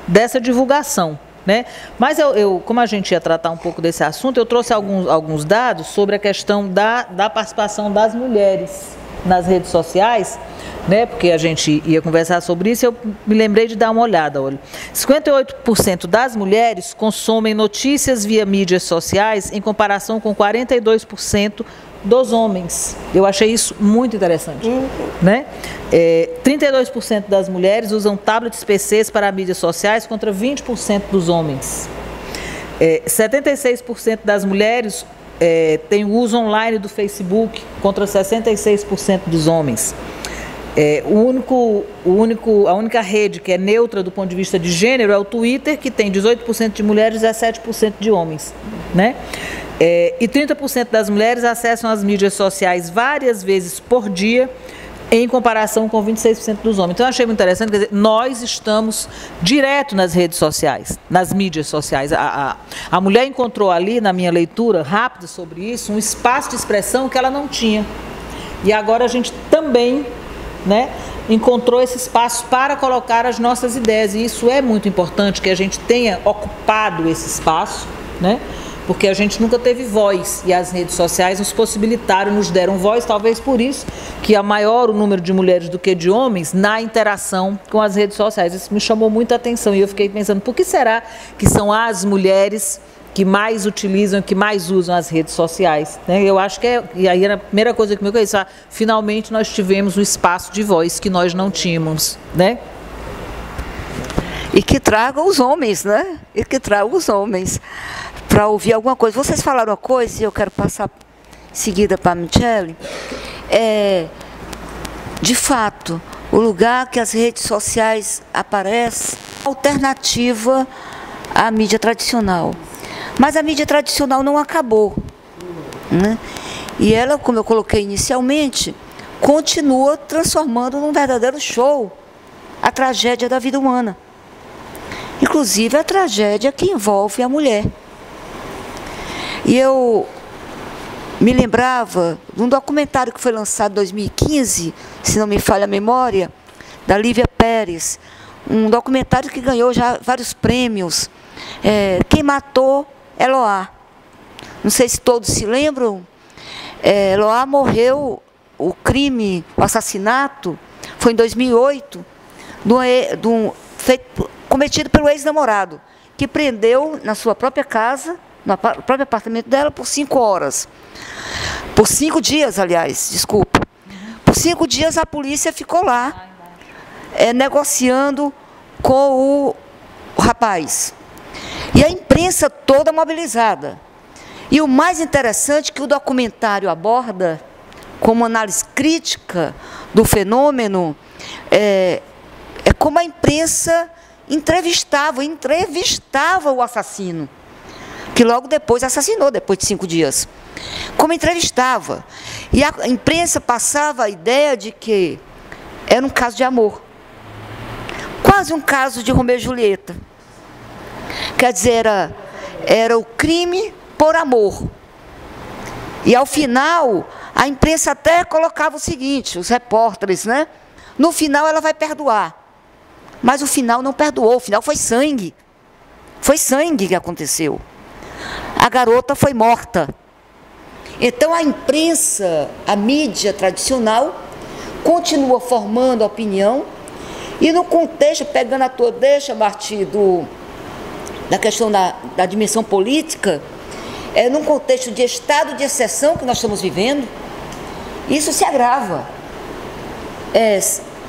dessa divulgação, né? Mas como a gente ia tratar um pouco desse assunto, eu trouxe alguns dados sobre a questão da participação das mulheres nas redes sociais, né? Porque a gente ia conversar sobre isso, eu me lembrei de dar uma olhada. Olha, 58% das mulheres consomem notícias via mídias sociais, em comparação com 42% dos homens. Eu achei isso muito interessante, né? 32% das mulheres usam tablets PCs para mídias sociais contra 20% dos homens. 76% das mulheres têm uso online do Facebook contra 66% dos homens. A única rede que é neutra do ponto de vista de gênero é o Twitter, que tem 18% de mulheres e 17% de homens, né? E 30% das mulheres acessam as mídias sociais várias vezes por dia, em comparação com 26% dos homens. Então, eu achei muito interessante, quer dizer, nós estamos direto nas redes sociais, nas mídias sociais. A mulher encontrou ali, na minha leitura rápida sobre isso, um espaço de expressão que ela não tinha. E agora a gente também, né, encontrou esse espaço para colocar as nossas ideias. E isso é muito importante, que a gente tenha ocupado esse espaço, né? Porque a gente nunca teve voz e as redes sociais nos possibilitaram, nos deram voz, talvez por isso que é maior o número de mulheres do que de homens na interação com as redes sociais. Isso me chamou muita atenção e eu fiquei pensando, por que será que são as mulheres que mais utilizam, que mais usam as redes sociais, né? Eu acho que e aí a primeira coisa que me conhece, finalmente nós tivemos um espaço de voz que nós não tínhamos, né? E que tragam os homens, né? E que tragam os homens para ouvir alguma coisa. Vocês falaram uma coisa e eu quero passar em seguida para a Michele. De fato, o lugar que as redes sociais aparecem é alternativa à mídia tradicional. Mas a mídia tradicional não acabou, né? E ela, como eu coloquei inicialmente, continua transformando num verdadeiro show a tragédia da vida humana. Inclusive a tragédia que envolve a mulher. E eu me lembrava de um documentário que foi lançado em 2015, se não me falha a memória, da Lívia Pérez, um documentário que ganhou já vários prêmios. Quem Matou Eloá. Não sei se todos se lembram. Eloá morreu, o crime, o assassinato, foi em 2008, cometido pelo ex-namorado, que prendeu na sua própria casa, no próprio apartamento dela, por 5 horas. Por 5 dias, aliás, desculpa. Por 5 dias a polícia ficou lá, negociando com o rapaz. E a imprensa toda mobilizada. E o mais interessante que o documentário aborda, como análise crítica do fenômeno, é como a imprensa entrevistava o assassino, que logo depois assassinou, depois de 5 dias. Como entrevistava. E a imprensa passava a ideia de que era um caso de amor. Quase um caso de Romeu e Julieta. Quer dizer, era o crime por amor. E ao final, a imprensa até colocava o seguinte, os repórteres, né? No final ela vai perdoar. Mas o final não perdoou, o final foi sangue. Foi sangue que aconteceu. A garota foi morta. Então a imprensa, a mídia tradicional, continua formando a opinião e no contexto, pegando a tua deixa, Marti, da questão da dimensão política, num contexto de estado de exceção que nós estamos vivendo, isso se agrava.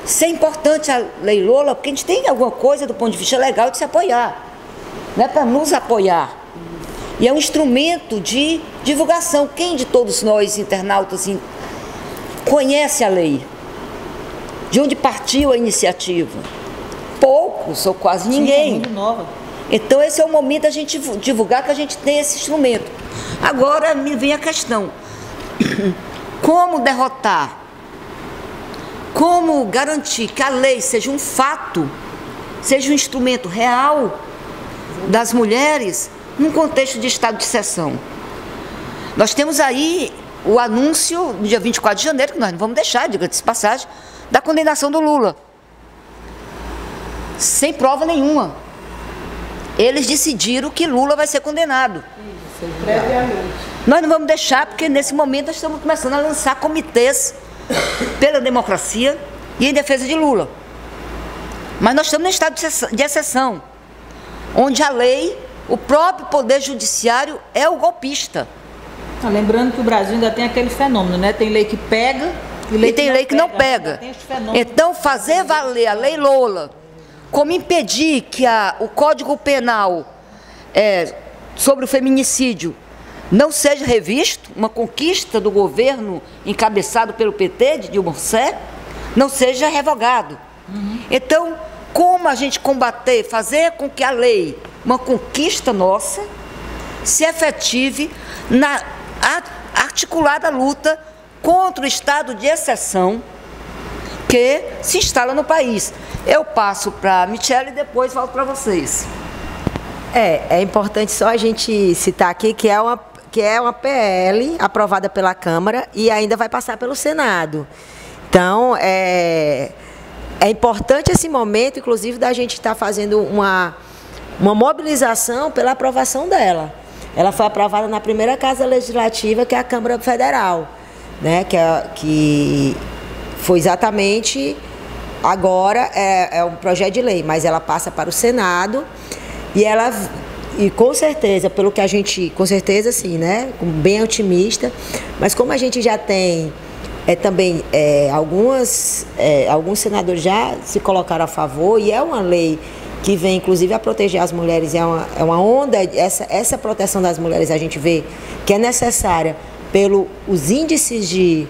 Isso é importante a Lei Lola, porque a gente tem alguma coisa do ponto de vista legal de se apoiar, né, para nos apoiar. E é um instrumento de divulgação. Quem de todos nós, internautas, conhece a lei? De onde partiu a iniciativa? Poucos, ou quase ninguém. Sim, é muito nova. Então esse é o momento da gente divulgar que a gente tem esse instrumento. Agora me vem a questão. Como derrotar? Como garantir que a lei seja um fato, seja um instrumento real das mulheres num contexto de estado de exceção? Nós temos aí o anúncio, no dia 24 de janeiro, que nós não vamos deixar, diga-se de passagem, da condenação do Lula. Sem prova nenhuma. Eles decidiram que Lula vai ser condenado. Previamente. Nós não vamos deixar, porque nesse momento nós estamos começando a lançar comitês pela democracia e em defesa de Lula. Mas nós estamos em estado de exceção, onde a lei, o próprio poder judiciário é o golpista. Lembrando que o Brasil ainda tem aquele fenômeno, né? Tem lei que pega e tem lei que não pega. Então, fazer valer a Lei Lola, como impedir que o Código Penal sobre o feminicídio não seja revisto, uma conquista do governo encabeçado pelo PT, de Dilma Rousseff, não seja revogado. Então, como a gente combater, fazer com que a lei, uma conquista nossa, se efetive na articulada luta contra o estado de exceção que se instala no país. Eu passo para a Michele e depois volto para vocês. É importante só a gente citar aqui que é uma PL aprovada pela Câmara e ainda vai passar pelo Senado. Então, é importante esse momento, inclusive, da gente estar fazendo uma mobilização pela aprovação dela. Ela foi aprovada na primeira Casa Legislativa, que é a Câmara Federal, né? Que foi exatamente agora, é um projeto de lei, mas ela passa para o Senado e com certeza, pelo que a gente, com certeza sim, né? Bem otimista, mas como a gente já tem também alguns senadores já se colocaram a favor, e é uma lei que vem inclusive a proteger as mulheres, é uma onda, essa proteção das mulheres a gente vê que é necessária pelos índices de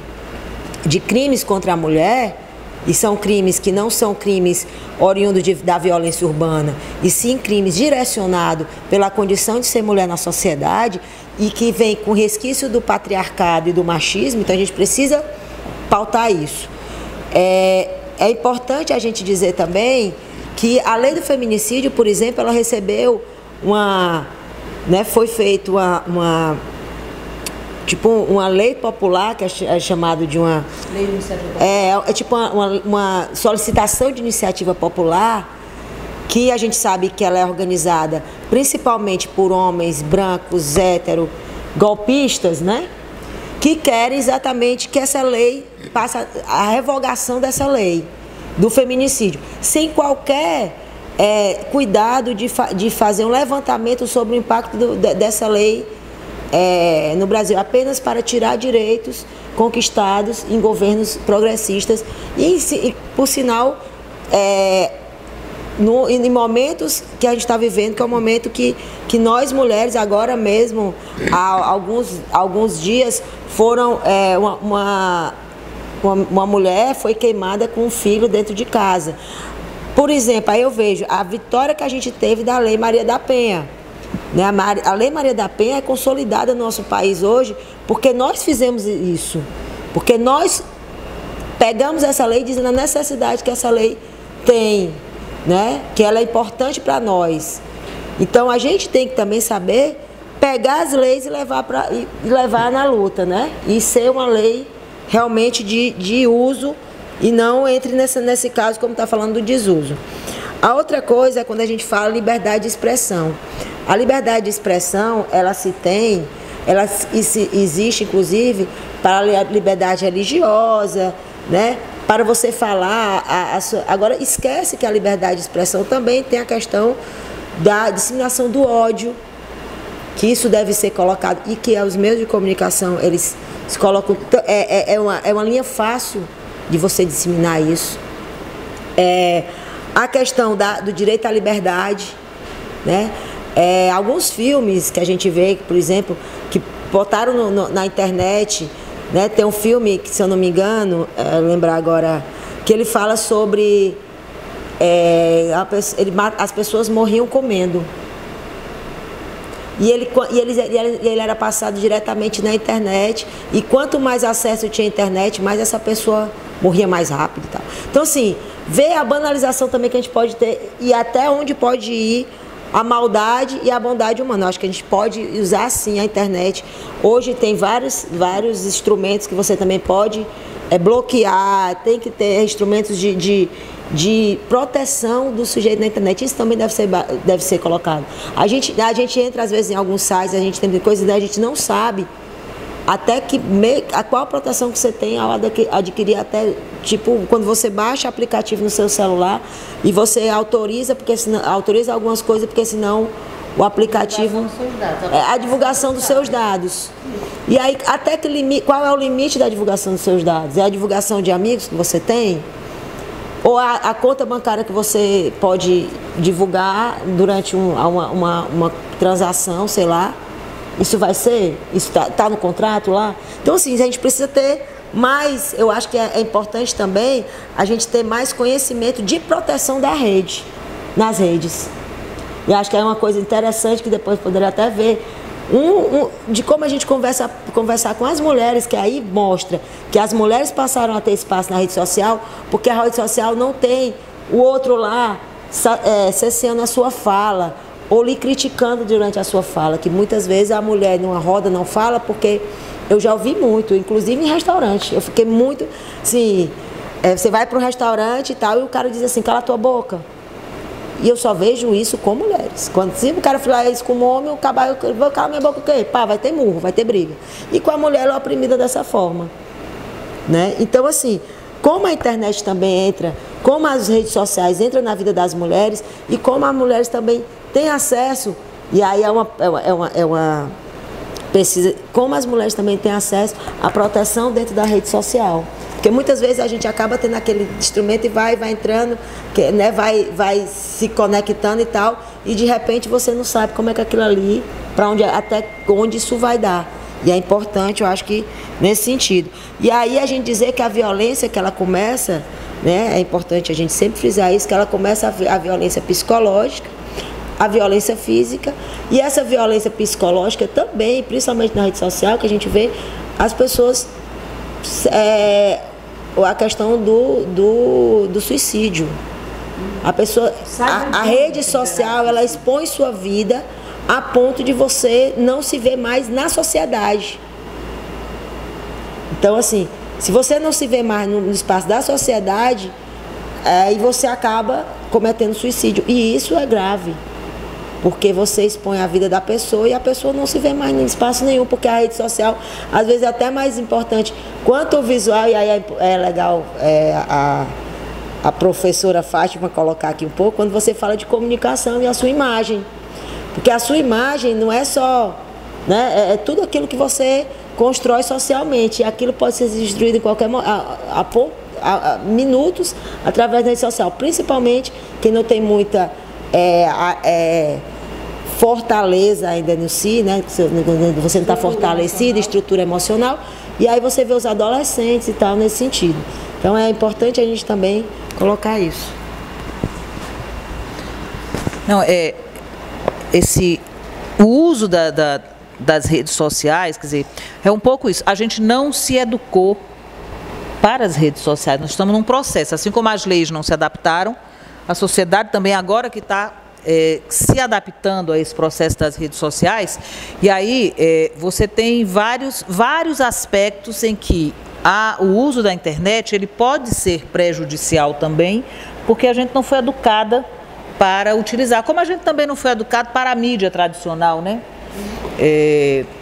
crimes contra a mulher, e são crimes que não são crimes oriundos da violência urbana, e sim crimes direcionados pela condição de ser mulher na sociedade, e que vem com resquício do patriarcado e do machismo. Então a gente precisa pautar isso. É importante a gente dizer também que a lei do feminicídio, por exemplo, ela recebeu foi feita uma lei popular, que é chamado de uma... Lei de iniciativa popular. É tipo uma solicitação de iniciativa popular que a gente sabe que ela é organizada principalmente por homens brancos, héteros, golpistas, né? Que querem exatamente que essa lei passe a revogação dessa lei do feminicídio, sem qualquer cuidado de fazer um levantamento sobre o impacto dessa lei no Brasil, apenas para tirar direitos conquistados em governos progressistas e por sinal, em momentos que a gente está vivendo, que é um momento que nós mulheres, agora mesmo, há alguns dias, foram uma mulher foi queimada com um filho dentro de casa. Por exemplo, aí eu vejo a vitória que a gente teve da Lei Maria da Penha. Né? A Lei Maria da Penha é consolidada no nosso país hoje porque nós fizemos isso. Porque nós pegamos essa lei dizendo a necessidade que essa lei tem, né? Que ela é importante para nós. Então a gente tem que também saber pegar as leis e levar na luta, né? E ser uma lei realmente de uso e não entre nesse caso como está falando do desuso. A outra coisa é quando a gente fala liberdade de expressão. A liberdade de expressão, ela existe inclusive para a liberdade religiosa, né? Para você falar. Agora, esquece que a liberdade de expressão também tem a questão da disseminação do ódio, que isso deve ser colocado e que os meios de comunicação, eles se colocam. É uma linha fácil de você disseminar isso. A questão do direito à liberdade, né? Alguns filmes que a gente vê, por exemplo, que botaram na internet, né? Tem um filme que, se eu não me engano, lembrar agora, que ele fala sobre as pessoas morriam comendo. E ele era passado diretamente na internet, e quanto mais acesso tinha à internet, mais essa pessoa morria mais rápido e tal. Então, assim, ver a banalização também que a gente pode ter e até onde pode ir a maldade e a bondade humana. Eu acho que a gente pode usar, sim, a internet. Hoje tem vários instrumentos que você também pode bloquear, tem que ter instrumentos de proteção do sujeito na internet. Isso também deve ser colocado. A gente entra, às vezes, em alguns sites, a gente tem coisas que a gente não sabe até qual a proteção que você tem ao adquirir, até, tipo, quando você baixa aplicativo no seu celular e você autoriza, autoriza algumas coisas, porque senão o aplicativo... A divulgação dos seus dados. E aí, qual é o limite da divulgação dos seus dados? É a divulgação de amigos que você tem? Ou a conta bancária que você pode divulgar durante uma transação, sei lá? Isso vai ser? Isso está no contrato lá? Então, assim, a gente precisa ter mais, eu acho que é importante também a gente ter mais conhecimento de proteção da rede, nas redes. E acho que é uma coisa interessante que depois poderia até ver, de como a gente conversar com as mulheres, que aí mostra que as mulheres passaram a ter espaço na rede social, porque a rede social não tem o outro lá cesseando a sua fala, ou lhe criticando durante a sua fala, que muitas vezes a mulher numa roda não fala, porque eu já ouvi muito, inclusive em restaurante. Eu fiquei muito, assim, você vai para um restaurante e tal, e o cara diz assim, cala a tua boca. E eu só vejo isso com mulheres. Se o cara falar isso com um homem, o cabalho, eu vou calar minha boca o quê? Pá, vai ter murro, vai ter briga. E com a mulher, ela é oprimida dessa forma. Né? Então, assim, como a internet também entra, como as redes sociais entram na vida das mulheres, e como as mulheres também têm acesso, e aí é uma pesquisa, como as mulheres também têm acesso à proteção dentro da rede social. Porque muitas vezes a gente acaba tendo aquele instrumento e vai entrando, né, vai se conectando e tal, e de repente você não sabe como é que aquilo ali, até onde isso vai dar. E é importante, eu acho que nesse sentido. E aí a gente dizer que a violência que ela começa, né, é importante a gente sempre frisar isso, que ela começa a violência psicológica, a violência física, e essa violência psicológica também, principalmente na rede social, que a gente vê as pessoas... a questão do suicídio. A pessoa, a rede social, ela expõe sua vida a ponto de você não se ver mais na sociedade. Então, assim, se você não se vê mais no espaço da sociedade, e você acaba cometendo suicídio. E isso é grave, porque você expõe a vida da pessoa e a pessoa não se vê mais em espaço nenhum, porque a rede social, às vezes, é até mais importante quanto o visual, e aí é legal a professora Fátima colocar aqui um pouco, quando você fala de comunicação e a sua imagem. Porque a sua imagem não é só, né, é tudo aquilo que você constrói socialmente, e aquilo pode ser destruído em qualquer minutos através da rede social, principalmente quem não tem muita fortaleza ainda no si, né? Você não está fortalecido, estrutura emocional, e aí você vê os adolescentes e tal nesse sentido. Então é importante a gente também colocar isso. Não, o uso das redes sociais, quer dizer, é um pouco isso. A gente não se educou para as redes sociais. Nós estamos num processo, assim como as leis não se adaptaram, a sociedade também agora que está se adaptando a esse processo das redes sociais, e aí você tem vários aspectos em que o uso da internet ele pode ser prejudicial também, porque a gente não foi educada para utilizar, como a gente também não foi educado para a mídia tradicional, né?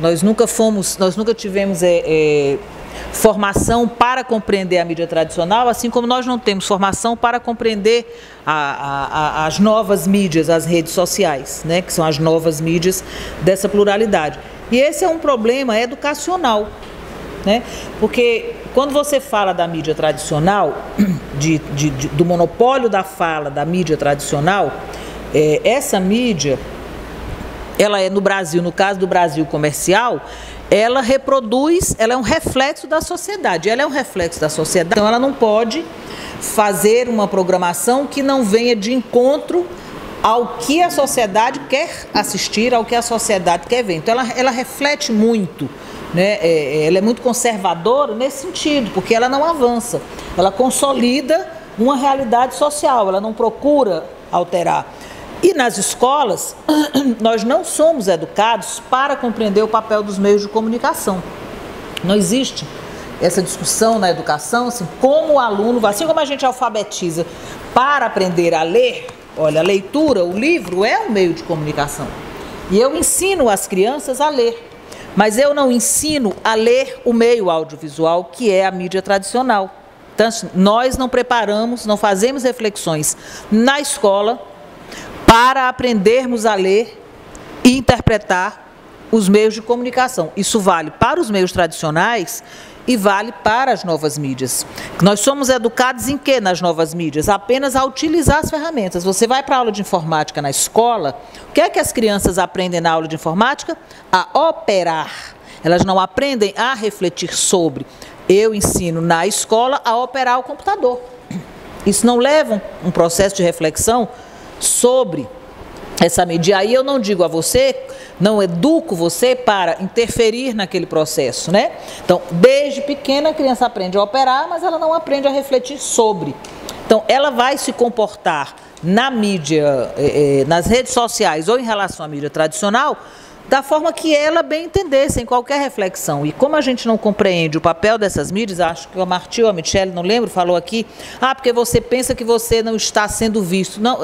Nós nunca tivemos formação para compreender a mídia tradicional, assim como nós não temos formação para compreender as novas mídias, as redes sociais, né, que são as novas mídias dessa pluralidade. E esse é um problema educacional, né, porque quando você fala da mídia tradicional, do monopólio da fala da mídia tradicional, essa mídia, ela é no Brasil, no caso do Brasil comercial, ela é um reflexo da sociedade, então ela não pode fazer uma programação que não venha de encontro ao que a sociedade quer assistir, ao que a sociedade quer ver. Então ela reflete muito, né? Ela é muito conservadora nesse sentido, porque ela não avança, ela consolida uma realidade social, ela não procura alterar. E nas escolas, nós não somos educados para compreender o papel dos meios de comunicação. Não existe essa discussão na educação, assim, como o aluno, assim como a gente alfabetiza para aprender a ler, olha, a leitura, o livro é um meio de comunicação. E eu ensino as crianças a ler, mas eu não ensino a ler o meio audiovisual, que é a mídia tradicional. Então, nós não preparamos, não fazemos reflexões na escola para aprendermos a ler e interpretar os meios de comunicação. Isso vale para os meios tradicionais e vale para as novas mídias. Nós somos educados em quê nas novas mídias? Apenas a utilizar as ferramentas. Você vai para a aula de informática na escola, o que é que as crianças aprendem na aula de informática? A operar. Elas não aprendem a refletir sobre. Eu ensino na escola a operar o computador. Isso não leva um processo de reflexão sobre essa mídia. E aí eu não digo a você, não educo você para interferir naquele processo, né? Então, desde pequena a criança aprende a operar, mas ela não aprende a refletir sobre. Então, ela vai se comportar na mídia, nas redes sociais ou em relação à mídia tradicional, da forma que ela bem entender, sem qualquer reflexão. E como a gente não compreende o papel dessas mídias, acho que a Marti ou a Michele, não lembro, falou aqui, porque você pensa que você não está sendo visto. Não,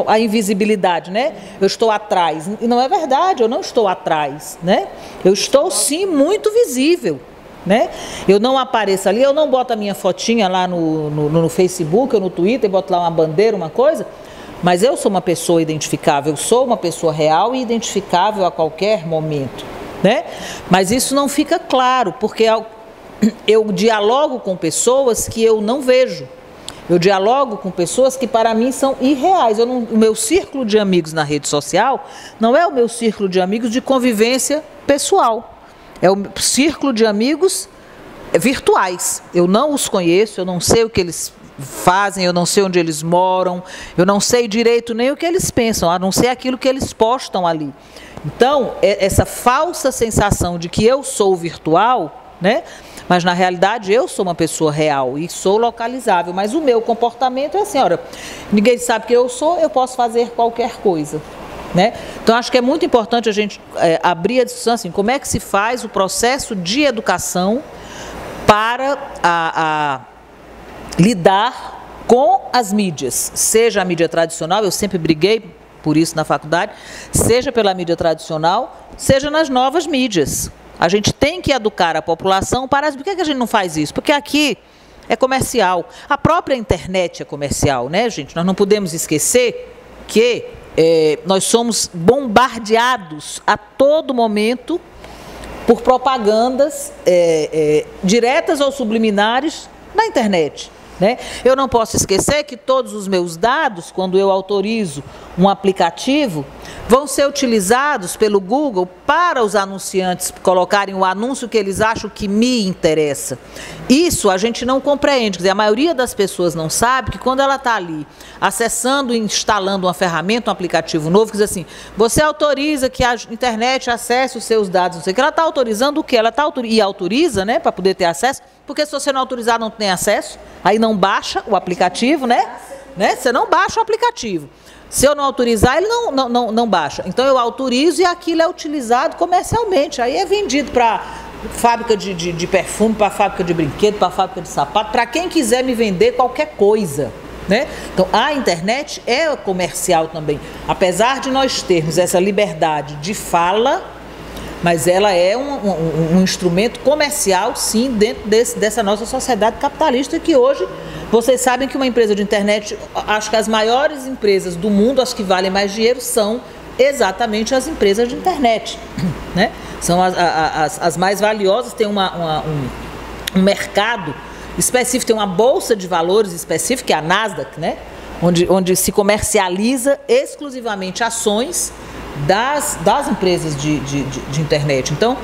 a invisibilidade, né? Eu estou atrás. E não é verdade, eu não estou atrás, né? Eu estou, sim, muito visível, né? Eu não apareço ali, eu não boto a minha fotinha lá no Facebook ou no Twitter, boto lá uma bandeira, uma coisa, mas eu sou uma pessoa identificável, eu sou uma pessoa real e identificável a qualquer momento, né? Mas isso não fica claro, porque eu dialogo com pessoas que eu não vejo. Eu dialogo com pessoas que para mim são irreais. O meu círculo de amigos na rede social não é o meu círculo de amigos de convivência pessoal. É o círculo de amigos virtuais. Eu não os conheço, eu não sei o que eles fazem, eu não sei onde eles moram, eu não sei direito nem o que eles pensam, a não ser aquilo que eles postam ali. Então, essa falsa sensação de que eu sou virtual, né? Mas na realidade eu sou uma pessoa real e sou localizável, mas o meu comportamento é assim, olha, ninguém sabe quem eu sou, eu posso fazer qualquer coisa, né? Então acho que é muito importante a gente abrir a discussão assim, como é que se faz o processo de educação para lidar com as mídias, seja a mídia tradicional, eu sempre briguei por isso na faculdade, seja pela mídia tradicional, seja nas novas mídias. A gente tem que educar a população para... Por que a gente não faz isso? Porque aqui é comercial. A própria internet é comercial, né, gente? Nós não podemos esquecer que nós somos bombardeados a todo momento por propagandas diretas ou subliminares na internet, né? Eu não posso esquecer que todos os meus dados, quando eu autorizo um aplicativo, vão ser utilizados pelo Google para os anunciantes colocarem o anúncio que eles acham que me interessa. Isso a gente não compreende, quer dizer, a maioria das pessoas não sabe que quando ela está ali acessando e instalando uma ferramenta, um aplicativo novo, que diz assim, você autoriza que a internet acesse os seus dados, não sei o que, ela está autorizando o quê? Ela autoriza, né, para poder ter acesso, porque se você não autorizar não tem acesso, aí não baixa o aplicativo, né? Você não baixa o aplicativo. Se eu não autorizar, ele não baixa. Então, eu autorizo e aquilo é utilizado comercialmente. Aí é vendido para fábrica de perfume, para fábrica de brinquedo, para fábrica de sapato, para quem quiser me vender qualquer coisa, né? Então, a internet é comercial também. Apesar de nós termos essa liberdade de fala, mas ela é um instrumento comercial, sim, dentro dessa nossa sociedade capitalista, que hoje, vocês sabem que uma empresa de internet, acho que as maiores empresas do mundo, as que valem mais dinheiro, são exatamente as empresas de internet, né? São as mais valiosas, tem um mercado específico, tem uma bolsa de valores específica, que é a Nasdaq, né? Onde se comercializa exclusivamente ações das empresas de internet. Então,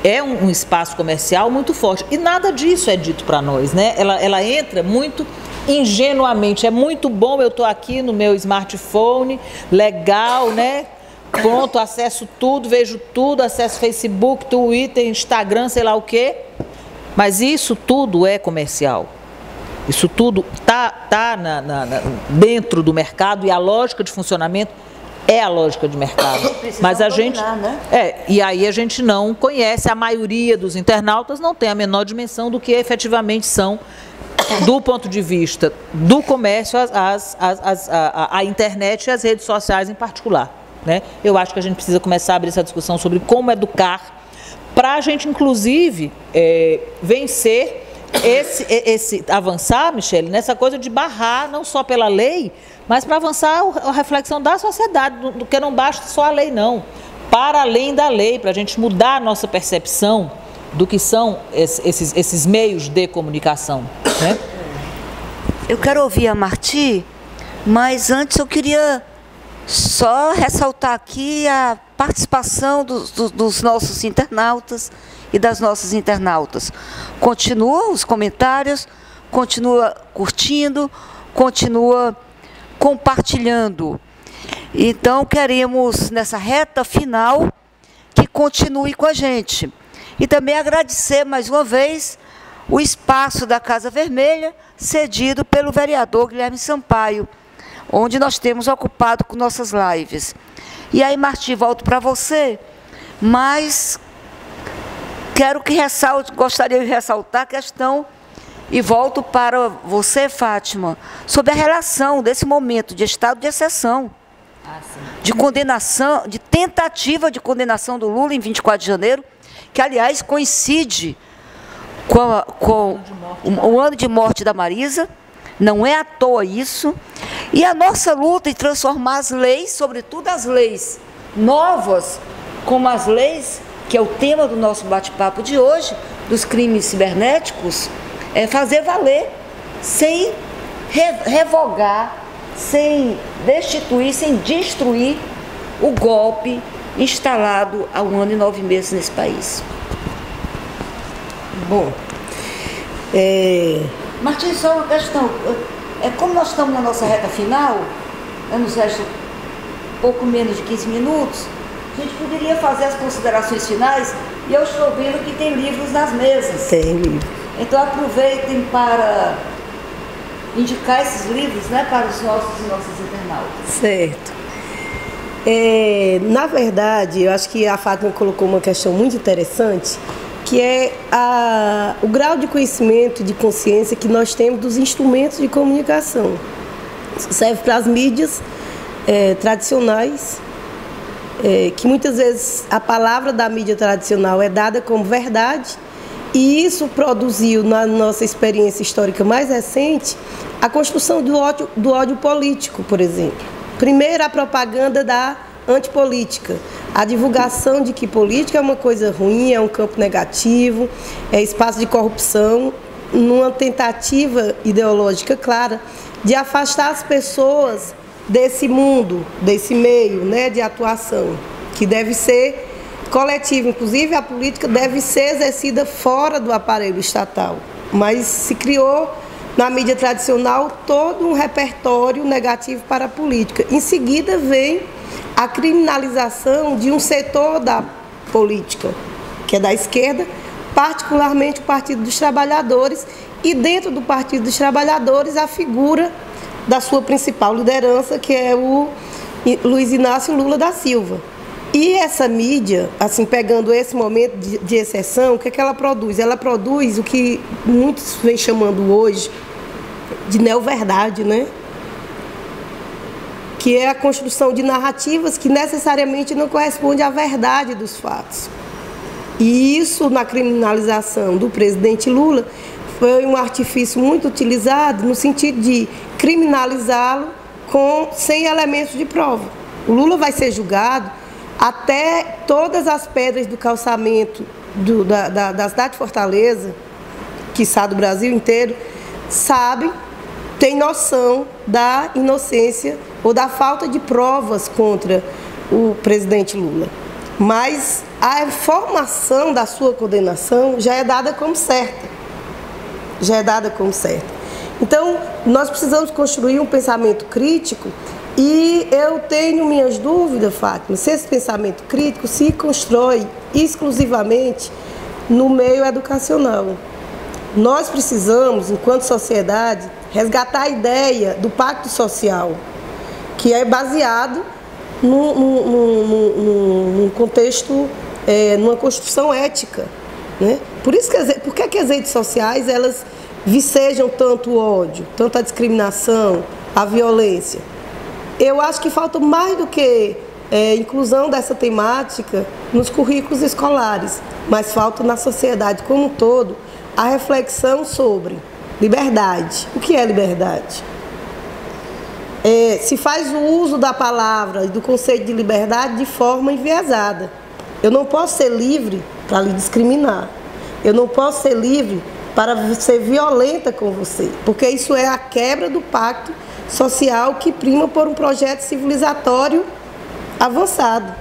é um espaço comercial muito forte. E nada disso é dito para nós, né? Ela entra muito ingenuamente. É muito bom, eu estou aqui no meu smartphone, legal, né? Pronto, acesso tudo, vejo tudo, acesso Facebook, Twitter, Instagram, sei lá o quê. Mas isso tudo é comercial. Isso tudo tá dentro do mercado e a lógica de funcionamento é a lógica de mercado. Mas a gente e aí a gente não conhece, a maioria dos internautas não tem a menor dimensão do que efetivamente são, do ponto de vista do comércio, a internet e as redes sociais em particular, né? Eu acho que a gente precisa começar a abrir essa discussão sobre como educar, para a gente, inclusive, vencer avançar, Michele, nessa coisa de barrar, não só pela lei, mas para avançar a reflexão da sociedade, do que não basta só a lei, não. Para além da lei, para a gente mudar a nossa percepção do que são esses meios de comunicação, né? Eu quero ouvir a Marti, mas antes eu queria só ressaltar aqui a participação dos nossos internautas e das nossas internautas. Continua os comentários, continua curtindo, continua compartilhando. Então, queremos, nessa reta final, que continue com a gente. E também agradecer, mais uma vez, o espaço da Casa Vermelha, cedido pelo vereador Guilherme Sampaio, onde nós temos ocupado com nossas lives. E aí, Marti, volto para você, mas gostaria de ressaltar a questão, e volto para você, Fátima, sobre a relação desse momento de estado de exceção, de condenação, de tentativa de condenação do Lula em 24 de janeiro, que, aliás, coincide com o ano de morte da Marisa, não é à toa isso, e a nossa luta em transformar as leis, sobretudo as leis novas, como as leis, que é o tema do nosso bate-papo de hoje, dos crimes cibernéticos, é fazer valer, sem revogar, sem destituir, sem destruir o golpe instalado há 1 ano e 9 meses nesse país. Bom, Martim, só uma questão. Como nós estamos na nossa reta final, nos resta pouco menos de 15 minutos, a gente poderia fazer as considerações finais, e eu estou vendo que tem livros nas mesas. Tem livro. Então aproveitem para indicar esses livros, né, para os nossos e nossas internautas. Certo. Na verdade, eu acho que a Fátima colocou uma questão muito interessante, que é o grau de conhecimento, de consciência que nós temos dos instrumentos de comunicação. Isso serve para as mídias tradicionais, que muitas vezes a palavra da mídia tradicional é dada como verdade, e isso produziu, na nossa experiência histórica mais recente, a construção do ódio político, por exemplo. Primeiro, a propaganda da antipolítica, a divulgação de que política é uma coisa ruim, é um campo negativo, é espaço de corrupção, numa tentativa ideológica clara de afastar as pessoas desse mundo, desse meio, né, de atuação, que deve ser coletivo. Inclusive, a política deve ser exercida fora do aparelho estatal, mas se criou na mídia tradicional todo um repertório negativo para a política. Em seguida vem a criminalização de um setor da política, que é da esquerda, particularmente o Partido dos Trabalhadores, e dentro do Partido dos Trabalhadores a figura da sua principal liderança, que é o Luiz Inácio Lula da Silva. E essa mídia, assim, pegando esse momento de exceção, o que é que ela produz? Ela produz o que muitos vêm chamando hoje de neoverdade, né? Que é a construção de narrativas que necessariamente não correspondem à verdade dos fatos. E isso, na criminalização do presidente Lula, foi um artifício muito utilizado no sentido de criminalizá-lo sem elementos de prova. O Lula vai ser julgado até todas as pedras do calçamento da cidade de Fortaleza, quiçá do Brasil inteiro, sabem, têm noção da inocência ou da falta de provas contra o presidente Lula. Mas a informação da sua condenação já é dada como certa. Já é dada como certa. Então, nós precisamos construir um pensamento crítico, e eu tenho minhas dúvidas, Fátima, se esse pensamento crítico se constrói exclusivamente no meio educacional. Nós precisamos, enquanto sociedade, resgatar a ideia do pacto social, que é baseado num contexto, numa construção ética, né? Por que as redes sociais elas vicejam tanto o ódio, tanto a discriminação, a violência? Eu acho que falta mais do que inclusão dessa temática nos currículos escolares, mas falta na sociedade como um todo a reflexão sobre liberdade. O que é liberdade? Se faz o uso da palavra e do conceito de liberdade de forma enviesada. Eu não posso ser livre para lhe discriminar. Eu não posso ser livre para ser violenta com você, porque isso é a quebra do pacto social que prima por um projeto civilizatório avançado.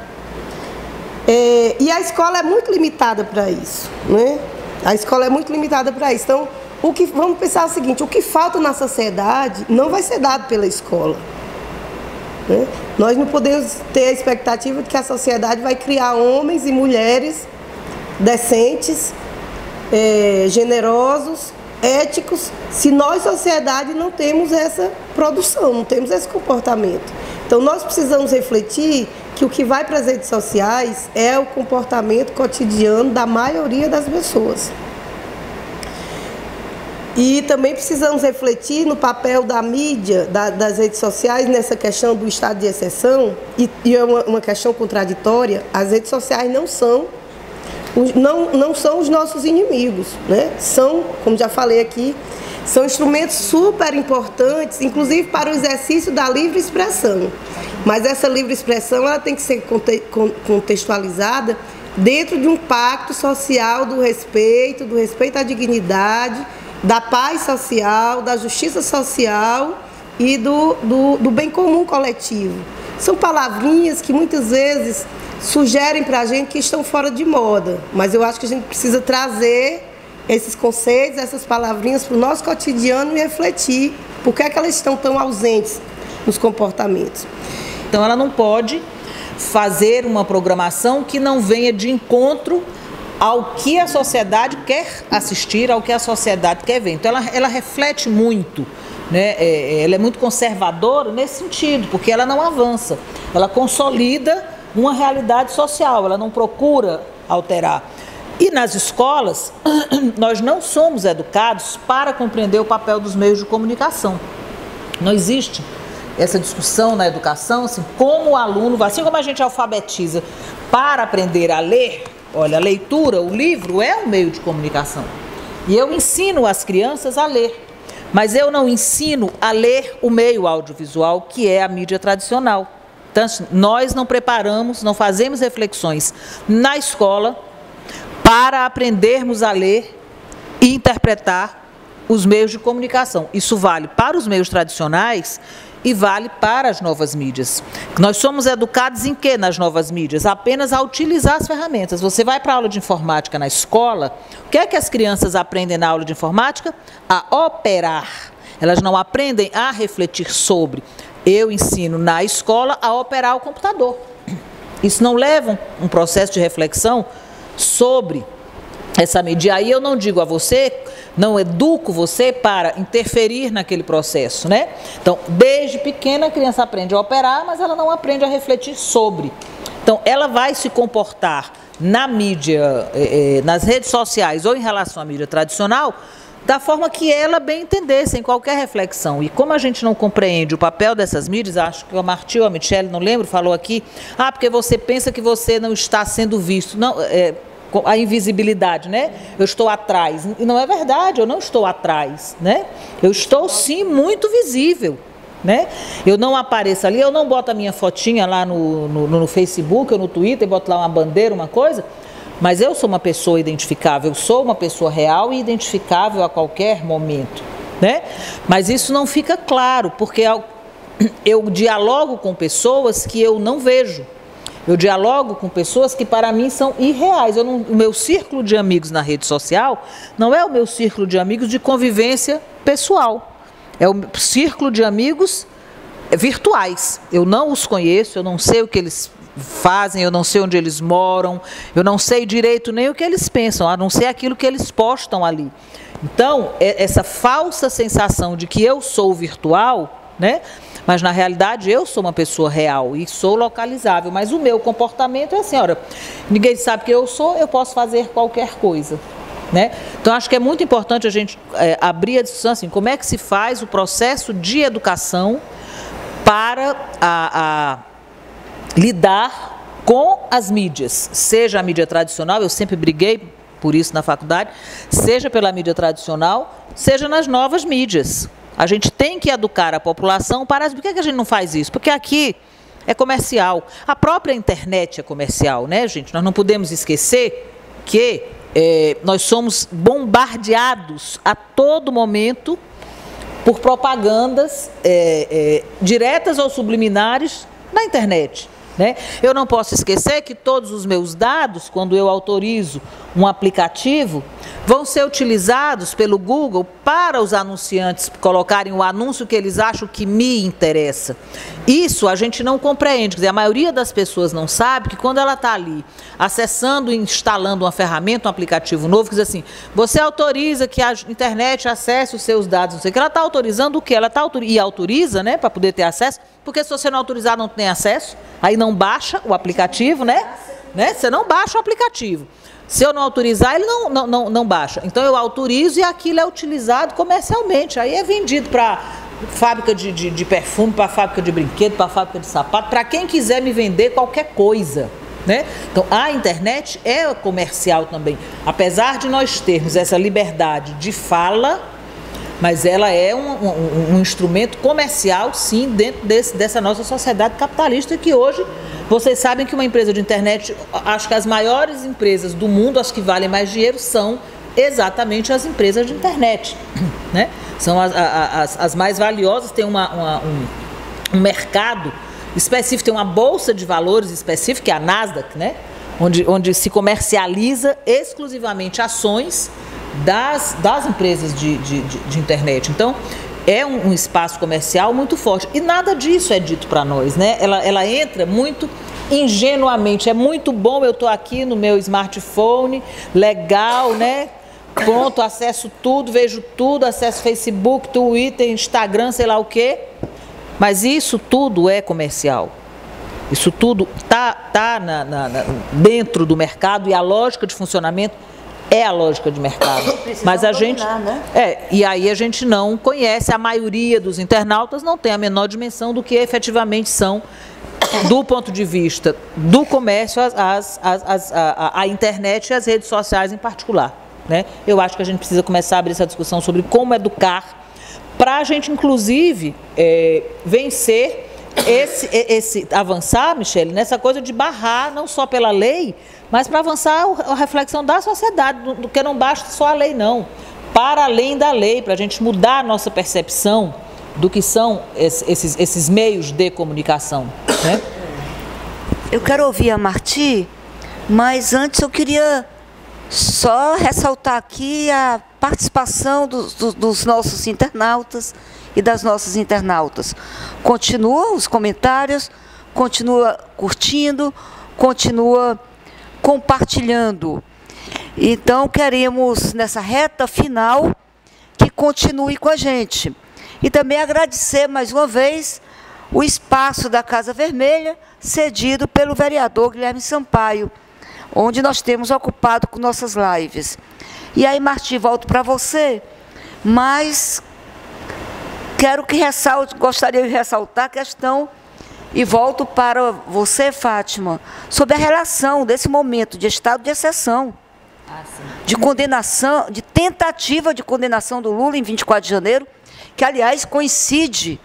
E a escola é muito limitada para isso, né? A escola é muito limitada para isso. Então, vamos pensar o seguinte: o que falta na sociedade não vai ser dado pela escola, né? Nós não podemos ter a expectativa de que a sociedade vai criar homens e mulheres decentes, generosos, éticos, se nós, sociedade, não temos essa produção, não temos esse comportamento. Então, nós precisamos refletir que o que vai para as redes sociais é o comportamento cotidiano da maioria das pessoas. E também precisamos refletir no papel da mídia, das redes sociais, nessa questão do estado de exceção, e é uma questão contraditória. As redes sociais não são os nossos inimigos, né? São, como já falei aqui, são instrumentos super importantes, inclusive para o exercício da livre expressão. Mas essa livre expressão ela tem que ser contextualizada dentro de um pacto social do respeito à dignidade, da paz social, da justiça social e do bem comum coletivo. São palavrinhas que muitas vezes sugerem para a gente que estão fora de moda, mas eu acho que a gente precisa trazer esses conceitos, essas palavrinhas para o nosso cotidiano e refletir por que é que elas estão tão ausentes nos comportamentos. Então, ela não pode fazer uma programação que não venha de encontro ao que a sociedade quer assistir, ao que a sociedade quer ver. Então, ela reflete muito, né? Ela é muito conservadora nesse sentido, porque ela não avança, ela consolida uma realidade social, ela não procura alterar. E nas escolas, nós não somos educados para compreender o papel dos meios de comunicação. Não existe essa discussão na educação, assim, como o aluno, assim como a gente alfabetiza para aprender a ler, olha, a leitura, o livro é um meio de comunicação. E eu ensino as crianças a ler, mas eu não ensino a ler o meio audiovisual, que é a mídia tradicional. Então, nós não preparamos, não fazemos reflexões na escola para aprendermos a ler e interpretar os meios de comunicação. Isso vale para os meios tradicionais e vale para as novas mídias. Nós somos educados em quê nas novas mídias? Apenas a utilizar as ferramentas. Você vai para a aula de informática na escola, o que é que as crianças aprendem na aula de informática? A operar. Elas não aprendem a refletir sobre. Eu ensino na escola a operar o computador. Isso não leva um processo de reflexão sobre essa mídia. Aí eu não digo a você, não educo você para interferir naquele processo, né? Então, desde pequena a criança aprende a operar, mas ela não aprende a refletir sobre. Então, ela vai se comportar na mídia, nas redes sociais ou em relação à mídia tradicional, da forma que ela bem entender, sem qualquer reflexão. E como a gente não compreende o papel dessas mídias, acho que o Marti ou a Michele, não lembro, falou aqui, porque você pensa que você não está sendo visto. Não, a invisibilidade, né? Eu estou atrás. E não é verdade, eu não estou atrás, né? Eu estou, sim, muito visível, né? Eu não apareço ali, eu não boto a minha fotinha lá no Facebook ou no Twitter, boto lá uma bandeira, uma coisa, mas eu sou uma pessoa identificável, eu sou uma pessoa real e identificável a qualquer momento, né? Mas isso não fica claro, porque eu dialogo com pessoas que eu não vejo. Eu dialogo com pessoas que para mim são irreais. O meu círculo de amigos na rede social não é o meu círculo de amigos de convivência pessoal. É o círculo de amigos virtuais. Eu não os conheço, eu não sei o que eles fazem, eu não sei onde eles moram, eu não sei direito nem o que eles pensam, a não ser aquilo que eles postam ali. Então, essa falsa sensação de que eu sou virtual, né? Mas, na realidade, eu sou uma pessoa real e sou localizável. Mas o meu comportamento é assim, olha, ninguém sabe que eu sou, eu posso fazer qualquer coisa, né? Então, acho que é muito importante a gente abrir a discussão assim, como é que se faz o processo de educação para lidar com as mídias, seja a mídia tradicional, eu sempre briguei por isso na faculdade, seja pela mídia tradicional, seja nas novas mídias. A gente tem que educar a população para... Por que a gente não faz isso? Porque aqui é comercial. A própria internet é comercial, né, gente? Nós não podemos esquecer que nós somos bombardeados a todo momento por propagandas diretas ou subliminares na internet, né? Eu não posso esquecer que todos os meus dados, quando eu autorizo um aplicativo, vão ser utilizados pelo Google para os anunciantes colocarem o anúncio que eles acham que me interessa. Isso a gente não compreende, quer dizer, a maioria das pessoas não sabe que quando ela está ali acessando e instalando uma ferramenta, um aplicativo novo, que diz assim, você autoriza que a internet acesse os seus dados, não sei o que, ela está autorizando o quê? Ela autoriza, né, para poder ter acesso, porque se você não autorizar não tem acesso, aí não baixa o aplicativo, né? Você não baixa o aplicativo. Se eu não autorizar, ele não baixa. Então, eu autorizo e aquilo é utilizado comercialmente. Aí é vendido para fábrica de perfume, para fábrica de brinquedo, para fábrica de sapato, para quem quiser me vender qualquer coisa, né? Então, a internet é comercial também. Apesar de nós termos essa liberdade de fala, mas ela é um instrumento comercial, sim, dentro dessa nossa sociedade capitalista, que hoje, vocês sabem que uma empresa de internet, acho que as maiores empresas do mundo, as que valem mais dinheiro, são exatamente as empresas de internet, né? São as mais valiosas, tem um mercado específico, tem uma bolsa de valores específica, que é a Nasdaq, né? Onde se comercializa exclusivamente ações das empresas de internet. Então, é um espaço comercial muito forte. E nada disso é dito para nós, né? Ela entra muito ingenuamente. É muito bom, eu estou aqui no meu smartphone, legal, né? Pronto, acesso tudo, vejo tudo, acesso Facebook, Twitter, Instagram, sei lá o quê. Mas isso tudo é comercial. Isso tudo está dentro do mercado, e a lógica de funcionamento é a lógica de mercado. Mas a gente e aí a gente não conhece, a maioria dos internautas não tem a menor dimensão do que efetivamente são, do ponto de vista do comércio, a internet e as redes sociais em particular, né? Eu acho que a gente precisa começar a abrir essa discussão sobre como educar, para a gente, inclusive, vencer avançar, Michele, nessa coisa de barrar, não só pela lei, mas para avançar a reflexão da sociedade, do que não basta só a lei, não. Para além da lei, para a gente mudar a nossa percepção do que são esses meios de comunicação, né? Eu quero ouvir a Marti, mas antes eu queria só ressaltar aqui a participação dos nossos internautas e das nossas internautas. Continua os comentários, continua curtindo, continua compartilhando. Então, queremos, nessa reta final, que continue com a gente. E também agradecer, mais uma vez, o espaço da Casa Vermelha, cedido pelo vereador Guilherme Sampaio, onde nós temos ocupado com nossas lives. E aí, Marti, volto para você, mas gostaria de ressaltar a questão, e volto para você, Fátima, sobre a relação desse momento de estado de exceção, de condenação, de tentativa de condenação do Lula em 24 de janeiro, que, aliás, coincide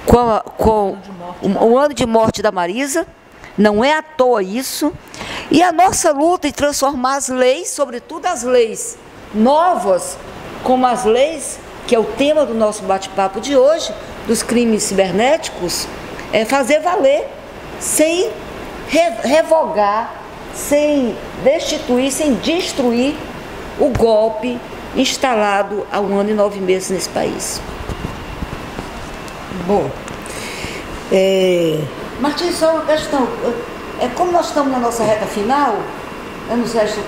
com o ano de morte da Marisa, não é à toa isso, e a nossa luta em transformar as leis, sobretudo as leis novas, como as leis, que é o tema do nosso bate-papo de hoje, dos crimes cibernéticos, é fazer valer, sem revogar, sem destituir, sem destruir o golpe instalado há 1 ano e 9 meses nesse país. Bom, Martins, só uma questão. Como nós estamos na nossa reta final, nos resta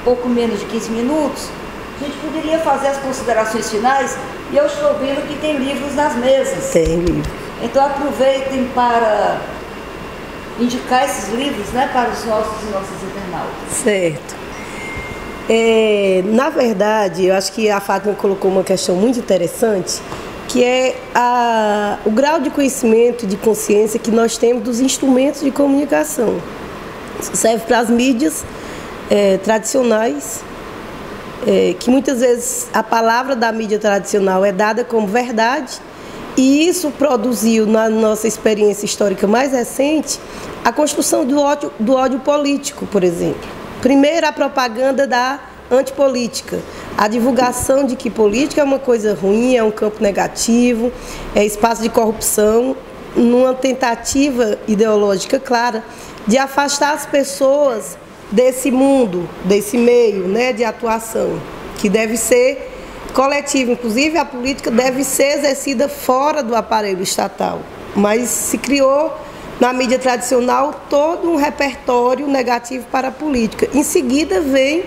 pouco menos de 15 minutos, a gente poderia fazer as considerações finais, e eu estou vendo que tem livros nas mesas. Tem livro. Então aproveitem para indicar esses livros, né, para os nossos e nossas internautas. Certo. Na verdade, eu acho que a Fátima colocou uma questão muito interessante, que é o grau de conhecimento, de consciência que nós temos dos instrumentos de comunicação. Isso serve para as mídias tradicionais, que muitas vezes a palavra da mídia tradicional é dada como verdade, e isso produziu, na nossa experiência histórica mais recente, a construção do ódio político, por exemplo. Primeiro, a propaganda da antipolítica, a divulgação de que política é uma coisa ruim, é um campo negativo, é espaço de corrupção, numa tentativa ideológica clara de afastar as pessoas desse mundo, desse meio, né, de atuação, que deve ser coletivo. Inclusive, a política deve ser exercida fora do aparelho estatal, mas se criou na mídia tradicional todo um repertório negativo para a política. Em seguida vem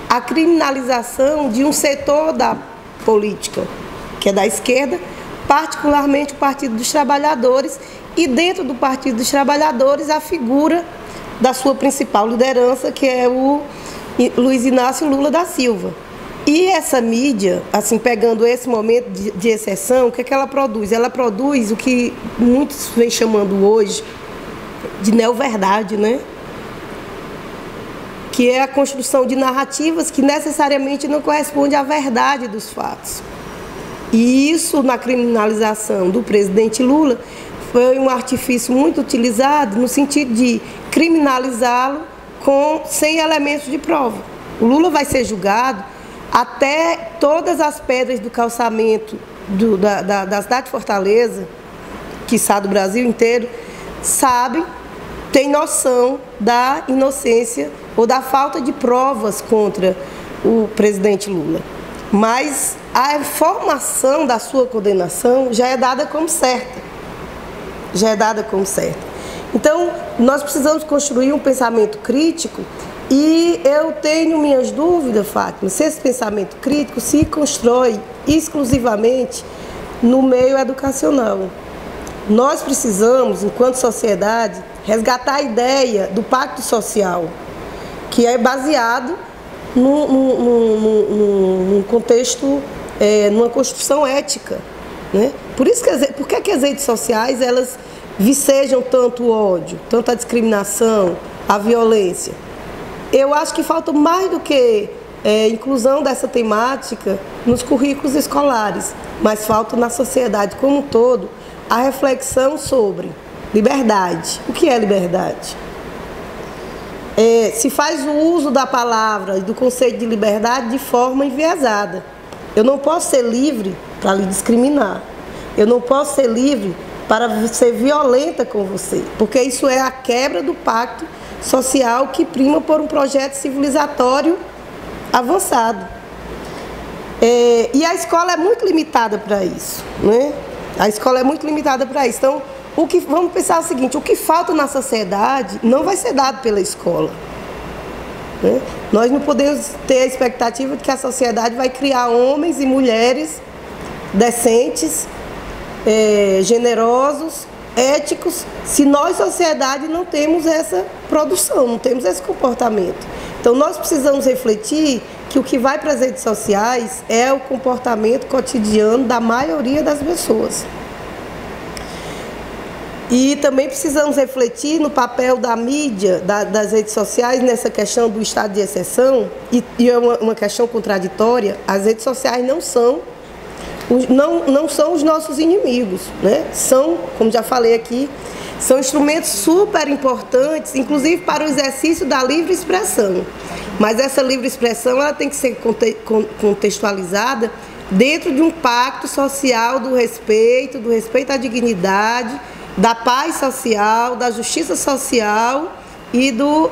a criminalização de um setor da política, que é da esquerda, particularmente o Partido dos Trabalhadores, e dentro do Partido dos Trabalhadores a figura da sua principal liderança, que é o Luiz Inácio Lula da Silva. E essa mídia, assim, pegando esse momento de exceção, o que é que ela produz? Ela produz o que muitos vêm chamando hoje de neoverdade, né? Que é a construção de narrativas que necessariamente não correspondem à verdade dos fatos. E isso, na criminalização do presidente Lula, foi um artifício muito utilizado no sentido de criminalizá-lo sem elementos de prova. O Lula vai ser julgado até todas as pedras do calçamento da cidade de Fortaleza, quiçá do Brasil inteiro, sabem, têm noção da inocência ou da falta de provas contra o presidente Lula. Mas a informação da sua condenação já é dada como certa. Já é dada como certa. Então, nós precisamos construir um pensamento crítico, e eu tenho minhas dúvidas, Fátima, se esse pensamento crítico se constrói exclusivamente no meio educacional. Nós precisamos, enquanto sociedade, resgatar a ideia do pacto social, que é baseado num contexto, numa construção ética, né? Por que as redes sociais elas vicejam tanto o ódio, tanto a discriminação, a violência? Eu acho que falta mais do que inclusão dessa temática nos currículos escolares, mas falta na sociedade como um todo a reflexão sobre liberdade. O que é liberdade? Se faz o uso da palavra e do conceito de liberdade de forma enviesada. Eu não posso ser livre para lhe discriminar. Eu não posso ser livre para ser violenta com você, porque isso é a quebra do pacto social que prima por um projeto civilizatório avançado. E a escola é muito limitada para isso, né? A escola é muito limitada para isso. Então, vamos pensar o seguinte, o que falta na sociedade não vai ser dado pela escola, né? Nós não podemos ter a expectativa de que a sociedade vai criar homens e mulheres decentes, generosos, éticos, se nós, sociedade, não temos essa produção, não temos esse comportamento. Então, nós precisamos refletir que o que vai para as redes sociais é o comportamento cotidiano da maioria das pessoas. E também precisamos refletir no papel da mídia, das redes sociais, nessa questão do estado de exceção, e é uma questão contraditória. As redes sociais não são os nossos inimigos, né? São, como já falei aqui, são instrumentos super importantes, inclusive para o exercício da livre expressão. Mas essa livre expressão ela tem que ser contextualizada dentro de um pacto social do respeito à dignidade, da paz social, da justiça social e do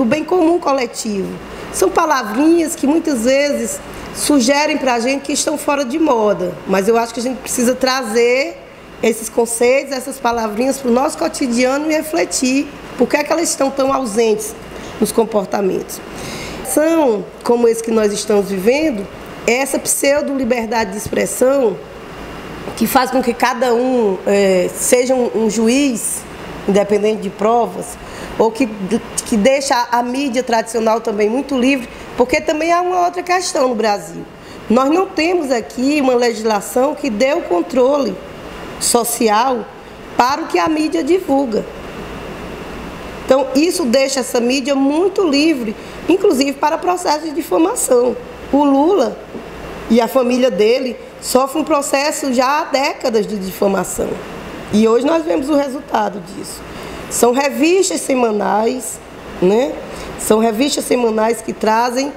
bem comum coletivo. São palavrinhas que muitas vezes sugerem para a gente que estão fora de moda, mas eu acho que a gente precisa trazer esses conceitos, essas palavrinhas para o nosso cotidiano e refletir por que é que elas estão tão ausentes nos comportamentos. São, como esse que nós estamos vivendo, essa pseudo-liberdade de expressão que faz com que cada um seja um juiz, independente de provas, ou que deixa a mídia tradicional também muito livre, porque também há uma outra questão no Brasil. Nós não temos aqui uma legislação que dê o controle social para o que a mídia divulga. Então, isso deixa essa mídia muito livre, inclusive para processos de difamação. O Lula e a família dele sofrem um processo já há décadas de difamação. E hoje nós vemos o resultado disso. São revistas semanais, né? São revistas semanais que trazem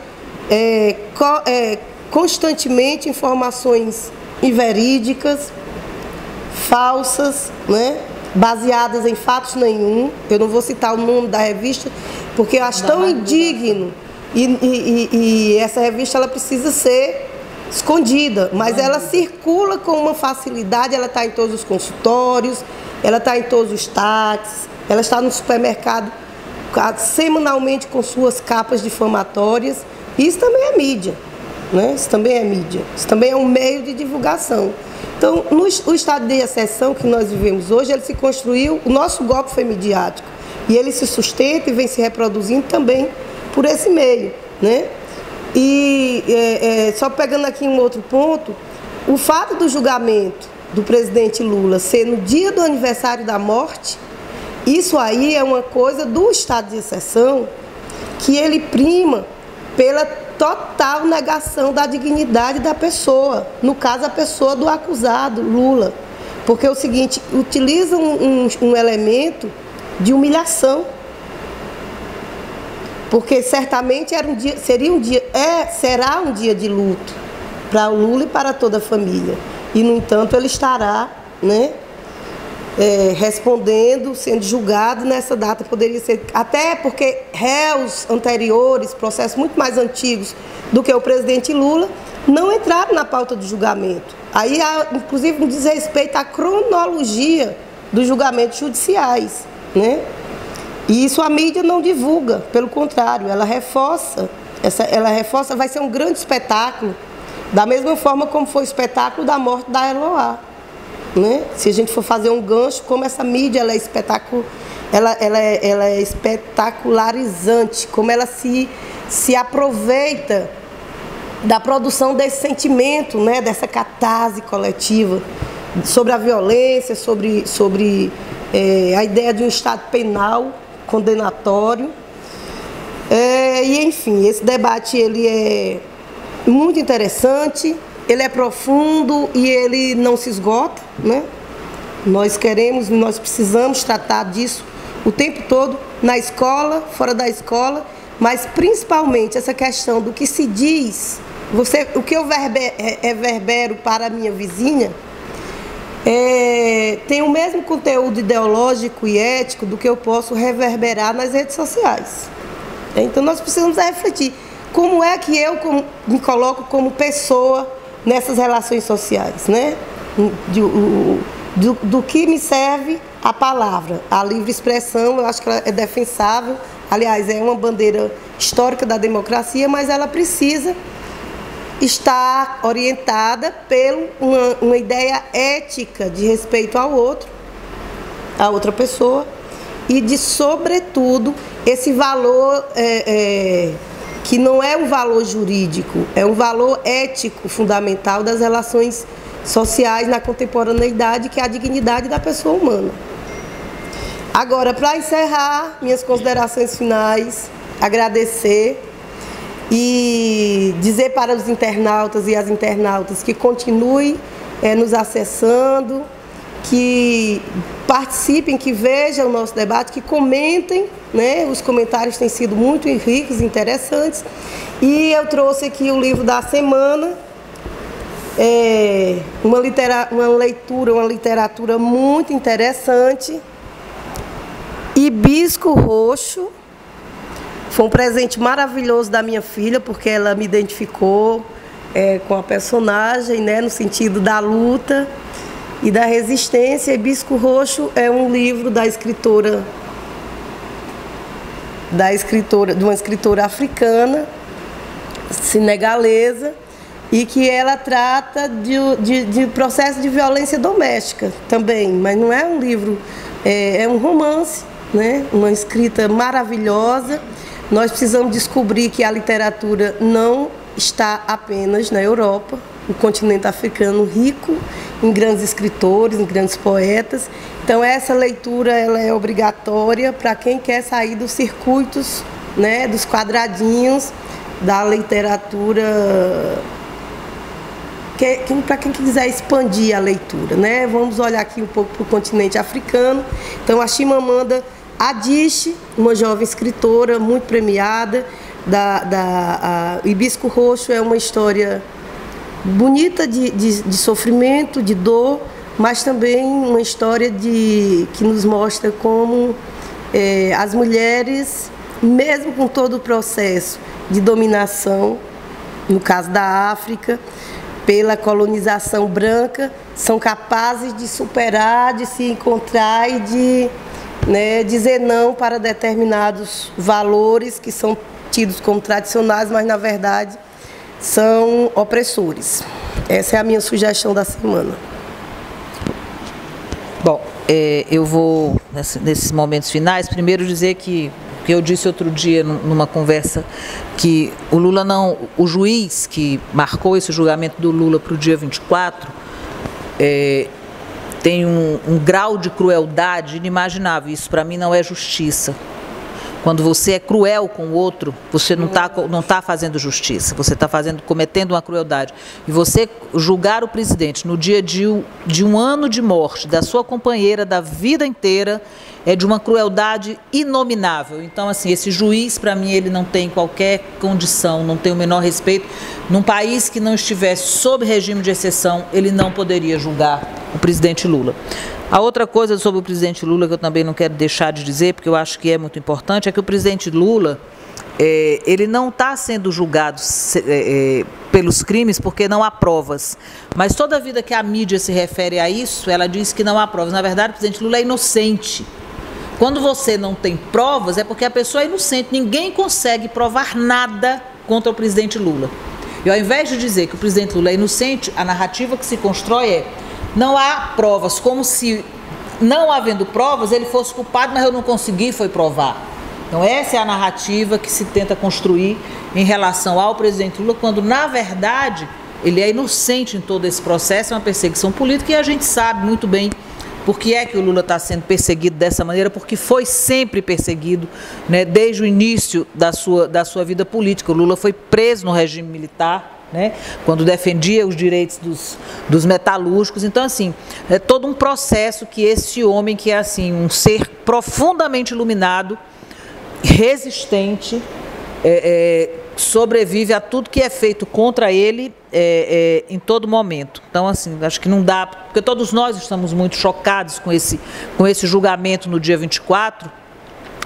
constantemente informações inverídicas, falsas, né? Baseadas em fatos nenhum. Eu não vou citar o nome da revista, porque eu acho tão indigno. E essa revista ela precisa ser escondida, mas ela circula com uma facilidade, ela está em todos os consultórios, ela está em todos os táxis, ela está no supermercado semanalmente com suas capas difamatórias. Isso também é mídia, né? Isso também é mídia, isso também é um meio de divulgação. Então, o estado de exceção que nós vivemos hoje, ele se construiu, o nosso golpe foi midiático, e ele se sustenta e vem se reproduzindo também por esse meio, né? E só pegando aqui um outro ponto, o fato do julgamento do presidente Lula ser no dia do aniversário da morte, isso aí é uma coisa do estado de exceção que ele prima pela total negação da dignidade da pessoa, no caso a pessoa do acusado, Lula. Porque é o seguinte, utiliza um elemento de humilhação. Porque certamente será um dia de luto para o Lula e para toda a família. E, no entanto, ele estará, né, respondendo, sendo julgado nessa data. Poderia ser, até porque réus anteriores, processos muito mais antigos do que o presidente Lula, não entraram na pauta do julgamento. Aí há, inclusive, um desrespeito à cronologia dos julgamentos judiciais, né? E isso a mídia não divulga, pelo contrário, ela reforça, vai ser um grande espetáculo, da mesma forma como foi o espetáculo da morte da Eloá. né? Se a gente for fazer um gancho, como essa mídia ela é espetacularizante, como ela se aproveita da produção desse sentimento, né? Dessa catarse coletiva sobre a violência, sobre a ideia de um Estado penal condenatório. E, enfim, esse debate ele é muito interessante, ele é profundo e ele não se esgota, né? Nós precisamos tratar disso o tempo todo, na escola, fora da escola, mas principalmente essa questão do que se diz, o que eu reverbero para a minha vizinha, tem o mesmo conteúdo ideológico e ético do que eu posso reverberar nas redes sociais. Então nós precisamos refletir como é que eu me coloco como pessoa nessas relações sociais, né? Do que me serve a palavra, a livre expressão. Eu acho que ela é defensável, aliás, é uma bandeira histórica da democracia, mas ela precisa estar orientada por uma ideia ética de respeito ao outro, à outra pessoa, e de, sobretudo, esse valor que não é um valor jurídico, é um valor ético fundamental das relações sociais na contemporaneidade, que é a dignidade da pessoa humana. Agora, para encerrar minhas considerações finais, agradecer e dizer para os internautas e as internautas que continuem nos acessando, que participem, que vejam o nosso debate, que comentem, né? Os comentários têm sido muito ricos e interessantes. E eu trouxe aqui o livro da semana, uma literatura muito interessante. Hibisco Roxo. Foi um presente maravilhoso da minha filha, porque ela me identificou com a personagem, né, no sentido da luta e da resistência. Hibisco Roxo é um livro de uma escritora africana, senegalesa, e que ela trata de processo de violência doméstica também, mas não é um livro, é um romance, né? Uma escrita maravilhosa. Nós precisamos descobrir que a literatura não está apenas na Europa, o continente africano rico em grandes escritores, em grandes poetas. Então essa leitura ela é obrigatória para quem quer sair dos circuitos, né, dos quadradinhos da literatura, para quem quiser expandir a leitura, né? Vamos olhar aqui um pouco para o continente africano. Então a Chimamanda Adichie, uma jovem escritora muito premiada, Hibisco Roxo é uma história bonita de sofrimento, de dor, mas também uma história que nos mostra como as mulheres, mesmo com todo o processo de dominação, no caso da África, pela colonização branca, são capazes de superar, de se encontrar e de dizer não para determinados valores que são tidos como tradicionais, mas na verdade são opressores. Essa é a minha sugestão da semana. Bom, eu vou, nesses momentos finais, primeiro dizer que eu disse outro dia numa conversa que o juiz que marcou esse julgamento do Lula para o dia 24 tem um grau de crueldade inimaginável. Isso para mim não é justiça. Quando você é cruel com o outro, você não tá fazendo justiça, você está cometendo uma crueldade. E você julgar o presidente no dia de um ano de morte da sua companheira da vida inteira é de uma crueldade inominável. Então, assim, esse juiz, para mim, ele não tem qualquer condição, não tem o menor respeito. Num país que não estivesse sob regime de exceção, ele não poderia julgar o presidente Lula. A outra coisa sobre o presidente Lula que eu também não quero deixar de dizer, porque eu acho que é muito importante, é que o presidente Lula, ele não está sendo julgado pelos crimes porque não há provas. Mas toda vida que a mídia se refere a isso, ela diz que não há provas. Na verdade, o presidente Lula é inocente. Quando você não tem provas, é porque a pessoa é inocente. Ninguém consegue provar nada contra o presidente Lula. E ao invés de dizer que o presidente Lula é inocente, a narrativa que se constrói não há provas, como se, não havendo provas, ele fosse culpado, mas eu não consegui foi provar. Então essa é a narrativa que se tenta construir em relação ao presidente Lula, quando na verdade ele é inocente em todo esse processo, é uma perseguição política, e a gente sabe muito bem por que é que o Lula está sendo perseguido dessa maneira, porque foi sempre perseguido, né, desde o início da sua vida política. O Lula foi preso no regime militar, né, quando defendia os direitos dos metalúrgicos. Então, assim, é todo um processo que esse homem, que é assim, um ser profundamente iluminado, resistente, sobrevive a tudo que é feito contra ele em todo momento. Então, assim, acho que não dá, porque todos nós estamos muito chocados com esse julgamento no dia 24,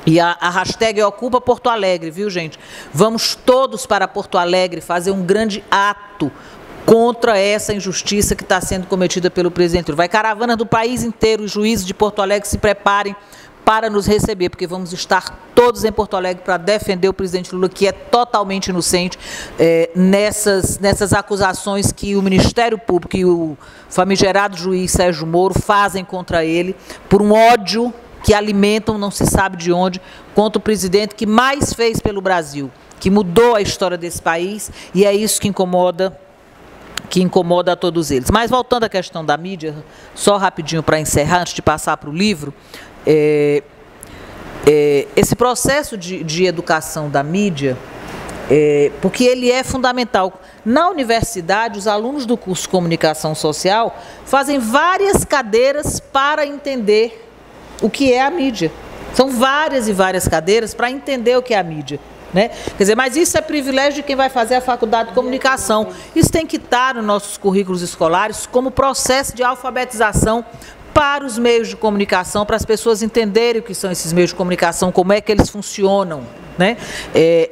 e a hashtag é Ocupa Porto Alegre, viu, gente? Vamos todos para Porto Alegre fazer um grande ato contra essa injustiça que está sendo cometida pelo presidente Lula. Vai caravana do país inteiro, os juízes de Porto Alegre se preparem para nos receber, porque vamos estar todos em Porto Alegre para defender o presidente Lula, que é totalmente inocente nessas acusações que o Ministério Público e o famigerado juiz Sérgio Moro fazem contra ele, por um ódio que alimentam, não se sabe de onde, contra o presidente que mais fez pelo Brasil, que mudou a história desse país, e é isso que incomoda a todos eles. Mas voltando à questão da mídia, só rapidinho para encerrar, antes de passar para o livro, esse processo de educação da mídia, porque ele é fundamental. Na universidade, os alunos do curso de Comunicação Social fazem várias cadeiras para entender o que é a mídia. São várias e várias cadeiras para entender o que é a mídia, né? Quer dizer, mas isso é privilégio de quem vai fazer a faculdade de comunicação. Isso tem que estar nos nossos currículos escolares como processo de alfabetização para os meios de comunicação, para as pessoas entenderem o que são esses meios de comunicação, como é que eles funcionam, né?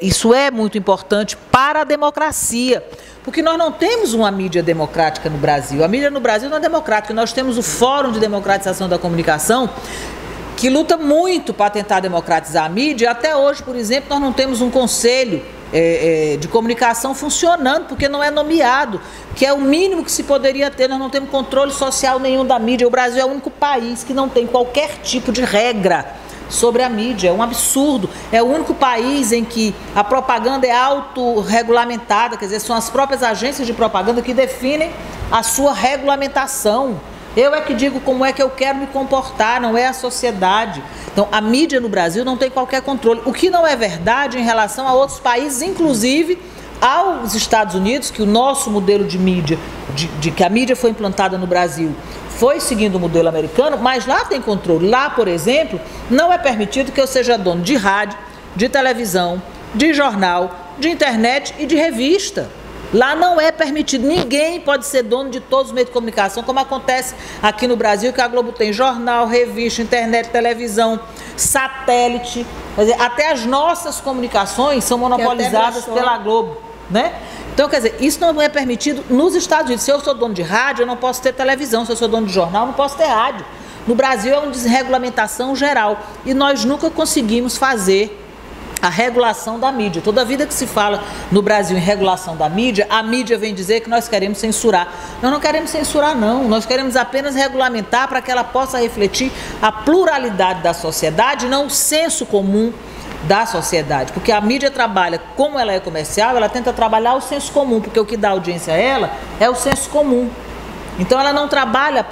Isso é muito importante para a democracia, porque nós não temos uma mídia democrática no Brasil. A mídia no Brasil não é democrática. Nós temos o Fórum de Democratização da Comunicação, que luta muito para tentar democratizar a mídia. Até hoje, por exemplo, nós não temos um conselho de comunicação funcionando, porque não é nomeado, que é o mínimo que se poderia ter. Nós não temos controle social nenhum da mídia. O Brasil é o único país que não tem qualquer tipo de regra sobre a mídia. É um absurdo. É o único país em que a propaganda é autorregulamentada, quer dizer, são as próprias agências de propaganda que definem a sua regulamentação. Eu é que digo como é que eu quero me comportar, não é a sociedade. Então, a mídia no Brasil não tem qualquer controle, o que não é verdade em relação a outros países, inclusive aos Estados Unidos, que o nosso modelo de mídia, de que a mídia foi implantada no Brasil, foi seguindo o modelo americano, mas lá tem controle. Lá, por exemplo, não é permitido que eu seja dono de rádio, de televisão, de jornal, de internet e de revista. Lá não é permitido, ninguém pode ser dono de todos os meios de comunicação, como acontece aqui no Brasil, que a Globo tem jornal, revista, internet, televisão, satélite. Quer dizer, até as nossas comunicações são monopolizadas pela Globo, né? Então, quer dizer, isso não é permitido nos Estados Unidos. Se eu sou dono de rádio, eu não posso ter televisão. Se eu sou dono de jornal, eu não posso ter rádio. No Brasil é uma desregulamentação geral e nós nunca conseguimos fazer a regulação da mídia. Toda vida que se fala no Brasil em regulação da mídia, a mídia vem dizer que nós queremos censurar. Nós não queremos censurar, não. Nós queremos apenas regulamentar para que ela possa refletir a pluralidade da sociedade, não o senso comum da sociedade. Porque a mídia trabalha, como ela é comercial, ela tenta trabalhar o senso comum, porque o que dá audiência a ela é o senso comum. Então ela não trabalha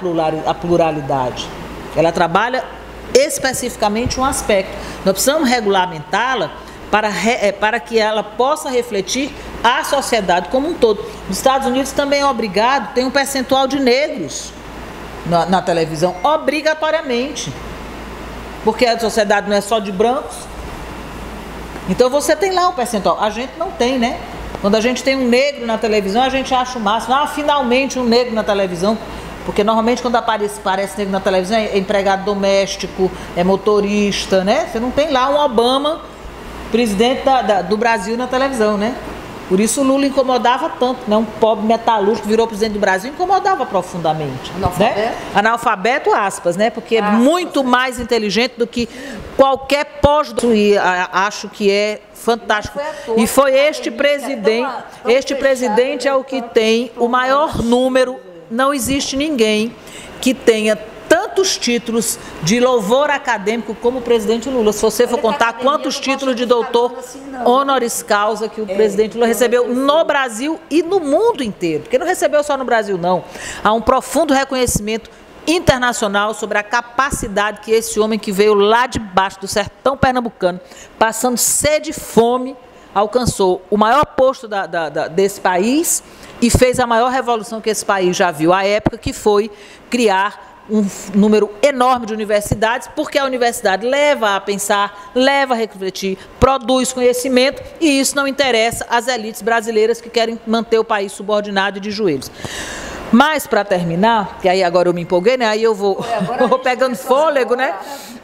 a pluralidade. Ela trabalha especificamente um aspecto. Nós precisamos regulamentá-la para que ela possa refletir a sociedade como um todo. Nos Estados Unidos também é obrigado, tem um percentual de negros na televisão, obrigatoriamente, porque a sociedade não é só de brancos. Então você tem lá um percentual, a gente não tem, né? Quando a gente tem um negro na televisão, a gente acha o máximo, finalmente um negro na televisão. Porque normalmente quando aparece negro na televisão é empregado doméstico, é motorista, né? Você não tem lá um Obama, presidente do Brasil, na televisão, né? Por isso o Lula incomodava tanto, né? Um pobre metalúrgico virou presidente do Brasil, incomodava profundamente. Analfabeto? Né? Analfabeto, aspas, né? Porque é muito mais inteligente do que qualquer pós-doutorado. E acho que é fantástico. E foi este presidente é o que tem o maior número. Não existe ninguém que tenha tantos títulos de louvor acadêmico como o presidente Lula. Se você for contar quantos títulos de doutor honoris causa que o presidente Lula recebeu no Brasil e no mundo inteiro, porque não recebeu só no Brasil, não. Há um profundo reconhecimento internacional sobre a capacidade que esse homem que veio lá de baixo do sertão pernambucano, passando sede e fome, alcançou o maior posto desse país e fez a maior revolução que esse país já viu à época, que foi criar um número enorme de universidades, porque a universidade leva a pensar, leva a refletir, produz conhecimento, e isso não interessa às elites brasileiras que querem manter o país subordinado e de joelhos. Mas, para terminar, que aí agora eu me empolguei, né? Aí eu vou pegando fôlego, né?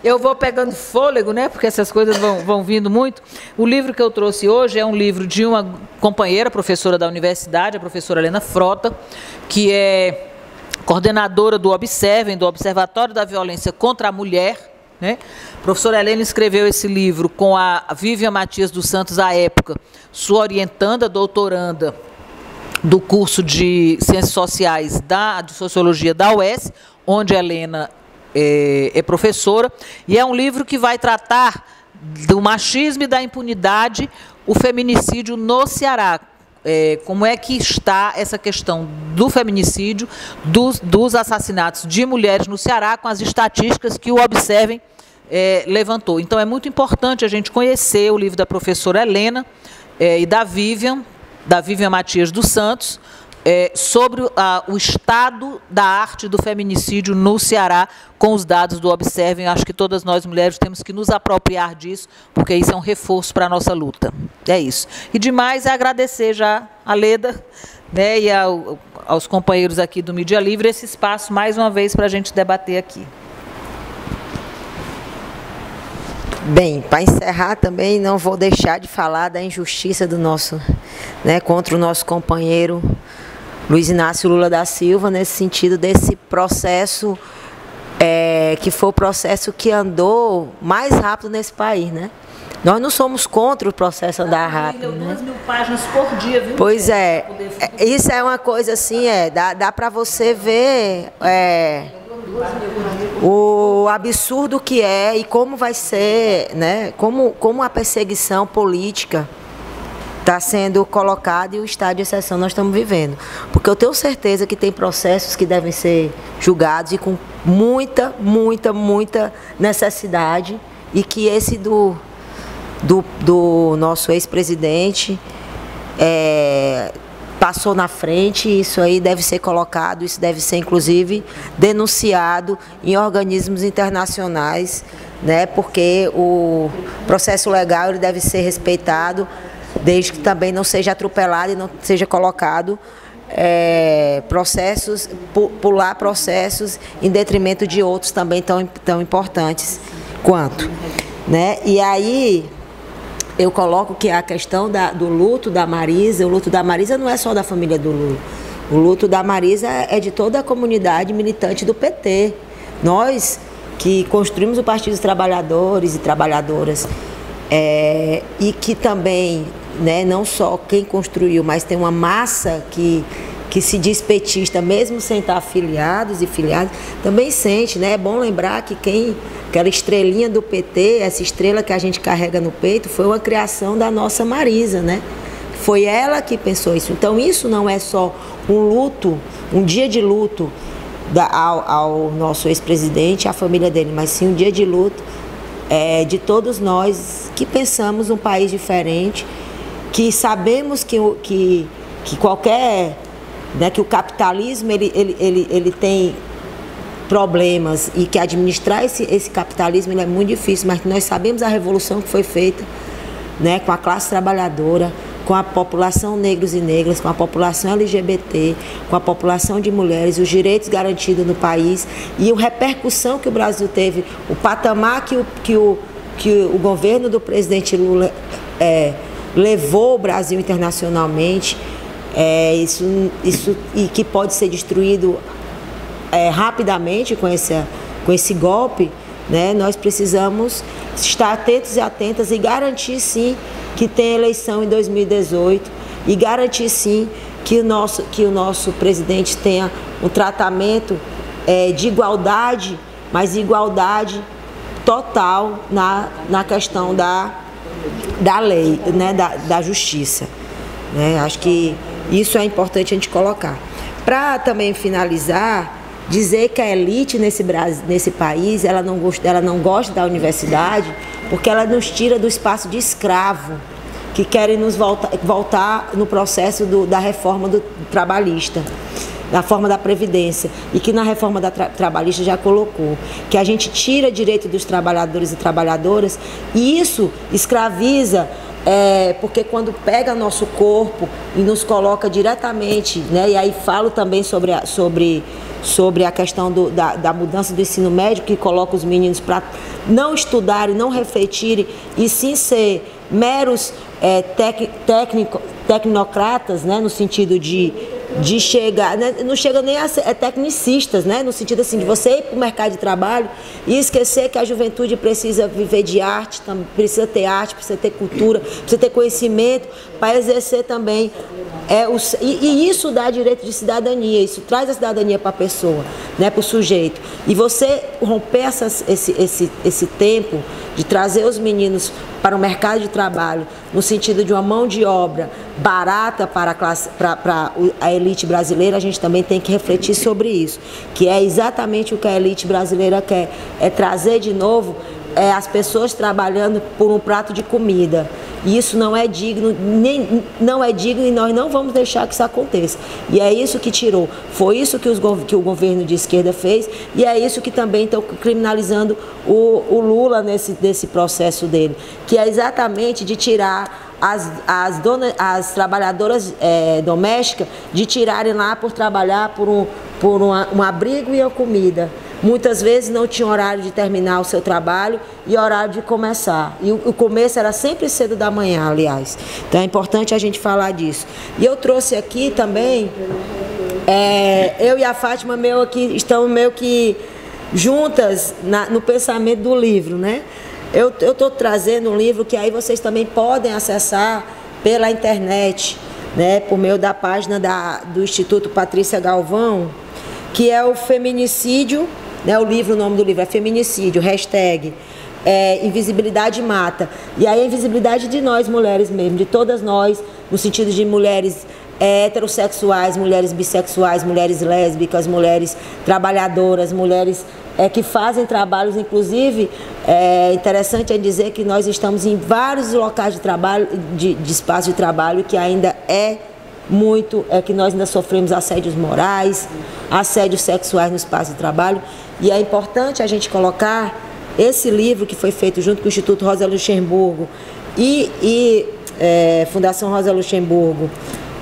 Eu vou pegando fôlego, né? Porque essas coisas vão vindo muito. O livro que eu trouxe hoje é um livro de uma companheira, professora da universidade, a professora Helena Frota, que é coordenadora do Observem, do Observatório da Violência contra a Mulher, né? A professora Helena escreveu esse livro com a Vivian Matias dos Santos, à época, sua orientanda, doutoranda do curso de Ciências Sociais de Sociologia da UES, onde a Helena é professora, e é um livro que vai tratar do machismo e da impunidade, o feminicídio no Ceará. Como é que está essa questão do feminicídio, dos assassinatos de mulheres no Ceará, com as estatísticas que o Observem levantou. Então, é muito importante a gente conhecer o livro da professora Helena e da Vivian Matias dos Santos, sobre o estado da arte do feminicídio no Ceará, com os dados do Observem. Acho que todas nós mulheres temos que nos apropriar disso, porque isso é um reforço para a nossa luta. É isso. E demais é agradecer já a Leda, né, e aos companheiros aqui do Mídia Livre esse espaço, mais uma vez, para a gente debater aqui. Bem, para encerrar também, não vou deixar de falar da injustiça do nosso, né, contra o nosso companheiro Luiz Inácio Lula da Silva, nesse sentido desse processo, que foi o processo que andou mais rápido nesse país, né? Nós não somos contra o processo andar rápido, né? 2.000 páginas por dia, viu? Pois é, isso é uma coisa assim, dá para você ver o absurdo que é e como vai ser, né? Como a perseguição política está sendo colocada e o estado de exceção nós estamos vivendo. Porque eu tenho certeza que tem processos que devem ser julgados e com muita necessidade, e que esse do nosso ex-presidente passou na frente. Isso aí deve ser colocado, isso deve ser inclusive denunciado em organismos internacionais, né? Porque o processo legal ele deve ser respeitado, desde que também não seja atropelado e não seja colocado pular processos em detrimento de outros também tão importantes quanto, né? E aí eu coloco que a questão do luto da Marisa, o luto da Marisa não é só da família do Lula, o luto da Marisa é de toda a comunidade militante do PT. Nós que construímos o Partido dos Trabalhadores e Trabalhadoras, e que também, né, não só quem construiu, mas tem uma massa que se diz petista, mesmo sem estar afiliados e filiados, também sente, né? É bom lembrar que aquela estrelinha do PT, essa estrela que a gente carrega no peito, foi uma criação da nossa Marisa, né? Foi ela que pensou isso. Então isso não é só um luto, um dia de luto ao nosso ex-presidente, à família dele, mas sim um dia de luto de todos nós que pensamos um país diferente, que sabemos que qualquer, né, que o capitalismo ele tem problemas e que administrar esse capitalismo ele é muito difícil, mas que nós sabemos a revolução que foi feita, né, com a classe trabalhadora, com a população negros e negras, com a população LGBT, com a população de mulheres, os direitos garantidos no país e a repercussão que o Brasil teve, o patamar que o governo do presidente Lula levou o Brasil internacionalmente, isso e que pode ser destruído rapidamente com esse golpe, né? Nós precisamos estar atentos e atentas e garantir sim que tem eleição em 2018 e garantir sim que o nosso presidente tenha um tratamento de igualdade, mas igualdade total na questão da lei, né, da justiça. Né? Acho que isso é importante a gente colocar. Para também finalizar, dizer que a elite nesse país, ela não gosta da universidade porque ela nos tira do espaço de escravo, que querem nos voltar no processo da reforma trabalhista, da forma da Previdência, e que na reforma trabalhista já colocou, que a gente tira direito dos trabalhadores e trabalhadoras, e isso escraviza, porque quando pega nosso corpo e nos coloca diretamente, né, e aí falo também sobre a questão da mudança do ensino médio, que coloca os meninos para não estudarem, não refletirem, e sim ser meros tecnocratas, né, no sentido de chegar, né, não chega nem a ser tecnicistas, né, no sentido assim de você ir para o mercado de trabalho e esquecer que a juventude precisa viver de arte, precisa ter arte, precisa ter cultura, precisa ter conhecimento para exercer também. E isso dá direito de cidadania, isso traz a cidadania para a pessoa, né, para o sujeito. E você romper esse tempo de trazer os meninos para o mercado de trabalho, no sentido de uma mão de obra barata para a elite brasileira, a gente também tem que refletir sobre isso, que é exatamente o que a elite brasileira quer, é trazer de novo as pessoas trabalhando por um prato de comida. E isso não é digno, e nós não vamos deixar que isso aconteça. E é isso que tirou. Foi isso que o governo de esquerda fez, e é isso que também estão criminalizando o Lula nesse processo dele, que é exatamente de tirar as trabalhadoras domésticas, de tirarem lá por trabalhar por um abrigo e a comida. Muitas vezes não tinha horário de terminar o seu trabalho e horário de começar. E o começo era sempre cedo da manhã, aliás. Então é importante a gente falar disso. E eu trouxe aqui também, eu e a Fátima estamos meio que juntas no pensamento do livro, né? Eu estou trazendo um livro que aí vocês também podem acessar pela internet, né? Por meio da página do Instituto Patrícia Galvão, que é o Feminicídio, né, o nome do livro é Feminicídio, hashtag Invisibilidade Mata. E aí a invisibilidade de nós mulheres mesmo, de todas nós, no sentido de mulheres heterossexuais, mulheres bissexuais, mulheres lésbicas, mulheres trabalhadoras, mulheres que fazem trabalhos, inclusive, interessante é dizer que nós estamos em vários locais de trabalho, de espaço de trabalho, que ainda que nós ainda sofremos assédios morais, assédios sexuais no espaço de trabalho, e é importante a gente colocar esse livro que foi feito junto com o Instituto Rosa Luxemburgo e Fundação Rosa Luxemburgo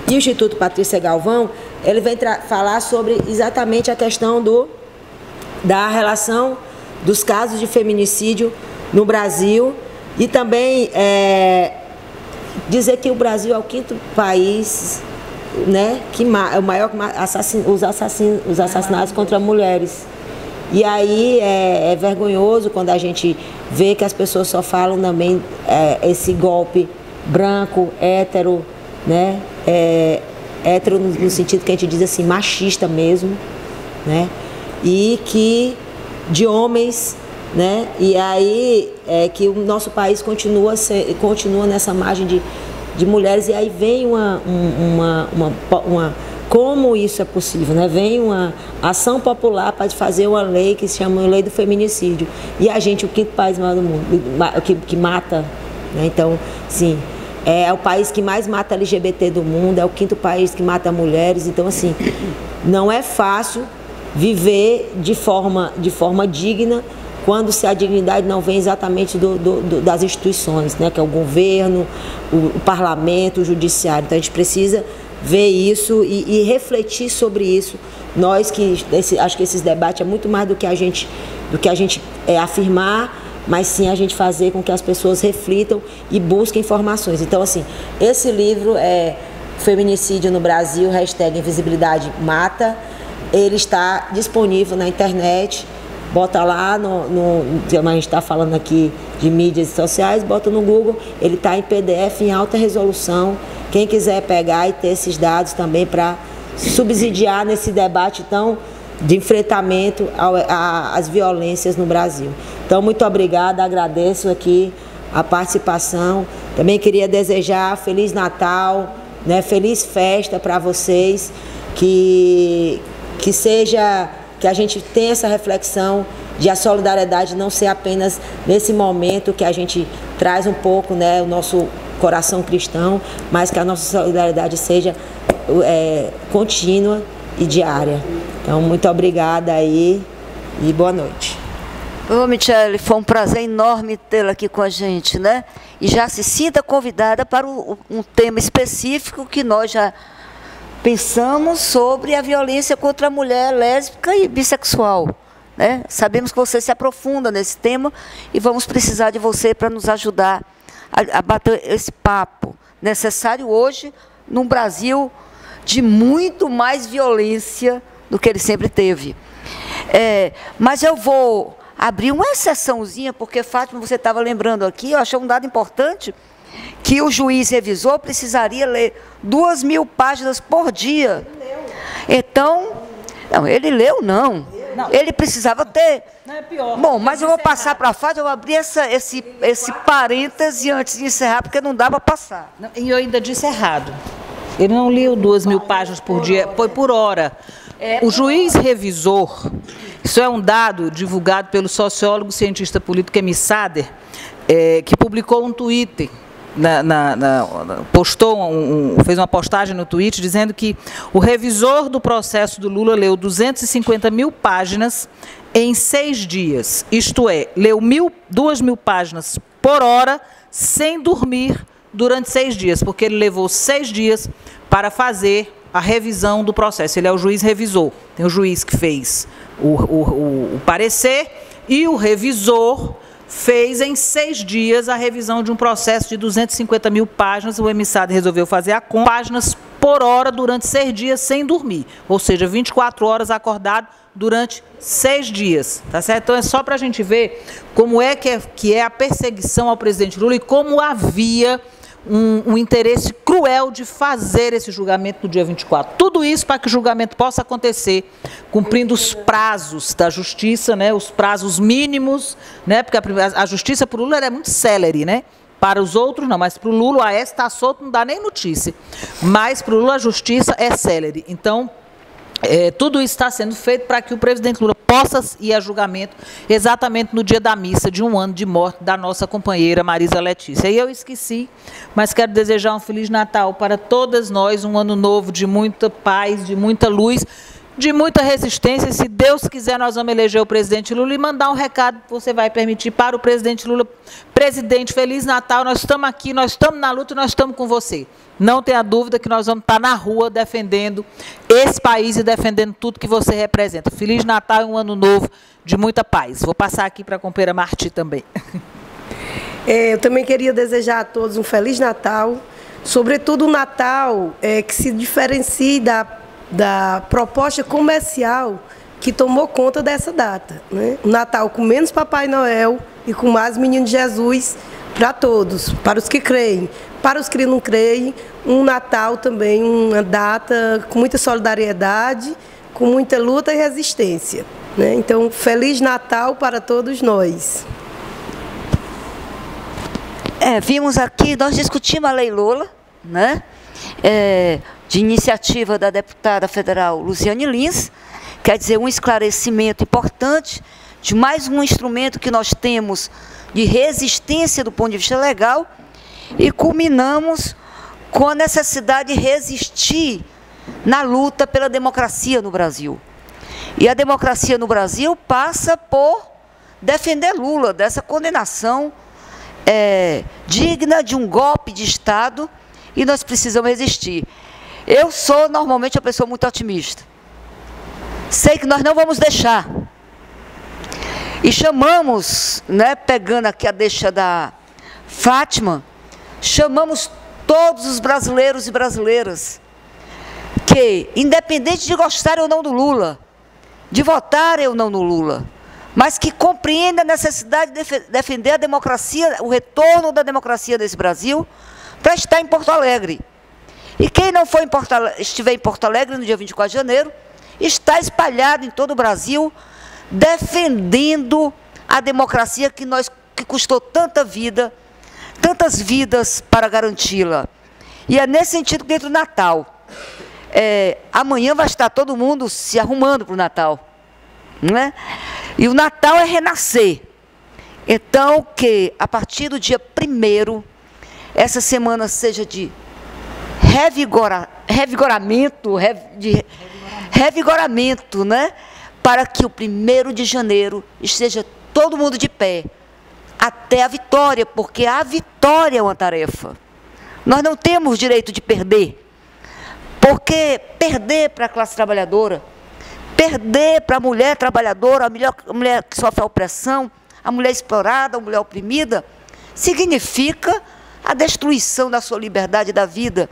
e o Instituto Patrícia Galvão. Ele vem falar sobre exatamente a questão da relação dos casos de feminicídio no Brasil, e também dizer que o Brasil é o 5º país, né, que é o maior os assassinatos contra mulheres. E aí é vergonhoso quando a gente vê que as pessoas só falam também esse golpe branco, hétero, né, hétero no sentido que a gente diz assim, machista mesmo, né, e que de homens, né, e aí que o nosso país continua nessa margem de mulheres, e aí vem como isso é possível, né? Vem uma ação popular para fazer uma lei que se chama Lei do Feminicídio, e a gente, o 5º país maior do mundo, que mata, né? Então, sim, é o país que mais mata LGBT do mundo, é o 5º país que mata mulheres. Então, assim, não é fácil viver de forma digna, quando se a dignidade não vem exatamente das instituições, né, que é o governo, o parlamento, o judiciário. Então a gente precisa ver isso e refletir sobre isso. Nós acho que esses debates é muito mais do que a gente afirmar, mas sim a gente fazer com que as pessoas reflitam e busquem informações. Então, assim, esse livro é Feminicídio no Brasil, hashtag Invisibilidade Mata. Ele está disponível na internet. Bota lá, a gente está falando aqui de mídias sociais, bota no Google, ele está em PDF em alta resolução. Quem quiser pegar e ter esses dados também para subsidiar nesse debate tão de enfrentamento às violências no Brasil. Então, muito obrigada, agradeço aqui a participação. Também queria desejar Feliz Natal, né, feliz festa para vocês, que a gente tenha essa reflexão de a solidariedade não ser apenas nesse momento que a gente traz um pouco, né, o nosso coração cristão, mas que a nossa solidariedade seja contínua e diária. Então, muito obrigada aí e boa noite. Ô, Michele, foi um prazer enorme tê-la aqui com a gente, né? E já se sinta convidada para um tema específico que nós já pensamos sobre a violência contra a mulher lésbica e bissexual, né? Sabemos que você se aprofunda nesse tema e vamos precisar de você para nos ajudar a bater esse papo necessário hoje num Brasil de muito mais violência do que ele sempre teve. Mas eu vou abrir uma exceçãozinha, porque, Fátima, você estava lembrando aqui, eu achei um dado importante, que o juiz revisor precisaria ler 2.000 páginas por dia. Então, não, ele leu, não. Ele precisava ter. Não, é pior. Bom, mas eu vou passar para a Fátima, eu vou abrir esse parêntese antes de encerrar, porque não dá para passar. Não, e eu ainda disse errado. Ele não leu 2.000 páginas por dia, foi por hora. O juiz revisor, isso é um dado divulgado pelo sociólogo cientista político Emi Sader, que publicou um Twitter, fez uma postagem no Twitter dizendo que o revisor do processo do Lula leu 250.000 páginas em 6 dias, isto é, leu 2.000 páginas por hora sem dormir durante 6 dias, porque ele levou 6 dias para fazer a revisão do processo. Ele é o juiz revisor. Tem o juiz que fez o parecer e o revisor fez em 6 dias a revisão de um processo de 250.000 páginas. O Emi Sader resolveu fazer a conta, páginas por hora durante 6 dias sem dormir, ou seja, 24 horas acordado durante 6 dias, tá certo? Então é só para a gente ver como é que é a perseguição ao presidente Lula e como havia um interesse cruel de fazer esse julgamento no dia 24. Tudo isso para que o julgamento possa acontecer, cumprindo os prazos da justiça, né, os prazos mínimos, né, porque a justiça para o Lula é muito célere, né? Para os outros não, mas para o Lula, o AS está solto, não dá nem notícia. Mas para o Lula a justiça é célere. Então, tudo isso está sendo feito para que o presidente Lula possa ir a julgamento exatamente no dia da missa de 1 ano de morte da nossa companheira Marisa Letícia. E eu esqueci, mas quero desejar um Feliz Natal para todas nós, um ano novo de muita paz, de muita luz, de muita resistência. Se Deus quiser, nós vamos eleger o presidente Lula e mandar um recado que você vai permitir para o presidente Lula. Presidente, Feliz Natal, nós estamos aqui, nós estamos na luta e nós estamos com você. Não tenha dúvida que nós vamos estar na rua defendendo esse país e defendendo tudo que você representa. Feliz Natal e um ano novo de muita paz. Vou passar aqui para a companheira Marti também. Eu também queria desejar a todos um Feliz Natal, sobretudo um Natal que se diferencie da proposta comercial que tomou conta dessa data, né? Um Natal com menos Papai Noel e com mais Menino Jesus para todos, para os que creem. Para os que não creem, um Natal também, uma data com muita solidariedade, com muita luta e resistência, né? Então, Feliz Natal para todos nós. Vimos aqui, nós discutimos a Lei Lula, né? De iniciativa da deputada federal Luciane Lins, quer dizer, um esclarecimento importante de mais um instrumento que nós temos de resistência do ponto de vista legal, e culminamos com a necessidade de resistir na luta pela democracia no Brasil. E a democracia no Brasil passa por defender Lula dessa condenação digna de um golpe de Estado, e nós precisamos resistir. Eu sou normalmente uma pessoa muito otimista. Sei que nós não vamos deixar. E chamamos, né, pegando aqui a deixa da Fátima, chamamos todos os brasileiros e brasileiras que, independente de gostarem ou não do Lula, de votarem ou não no Lula, mas que compreendem a necessidade de defender a democracia, o retorno da democracia nesse Brasil, para estar em Porto Alegre. E quem não estiver em Porto Alegre no dia 24 de janeiro, está espalhado em todo o Brasil, defendendo a democracia que custou tanta vida, tantas vidas para garanti-la. E é nesse sentido que dentro do Natal, amanhã vai estar todo mundo se arrumando para o Natal, não é? E o Natal é renascer. Então, que a partir do dia 1º, essa semana seja de revigoramento, né? Para que o 1º de janeiro esteja todo mundo de pé, até a vitória, porque a vitória é uma tarefa. Nós não temos direito de perder, porque perder para a classe trabalhadora, perder para a mulher trabalhadora, a mulher que sofre a opressão, a mulher explorada, a mulher oprimida, significa a destruição da sua liberdade e da vida.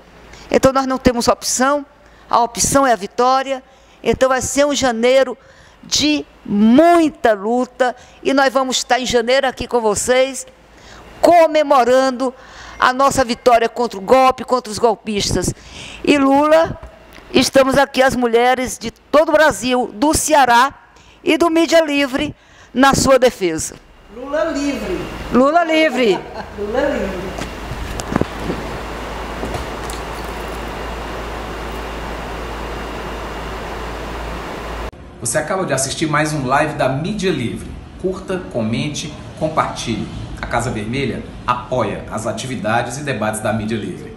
Então nós não temos opção, a opção é a vitória. Então vai ser um janeiro de muita luta e nós vamos estar em janeiro aqui com vocês, comemorando a nossa vitória contra o golpe, contra os golpistas. E Lula, estamos aqui as mulheres de todo o Brasil, do Ceará e do Mídia Livre, na sua defesa. Lula livre. Lula livre. Lula livre. Você acaba de assistir mais um live da Mídia Livre. Curta, comente, compartilhe. A Casa Vermelha apoia as atividades e debates da Mídia Livre.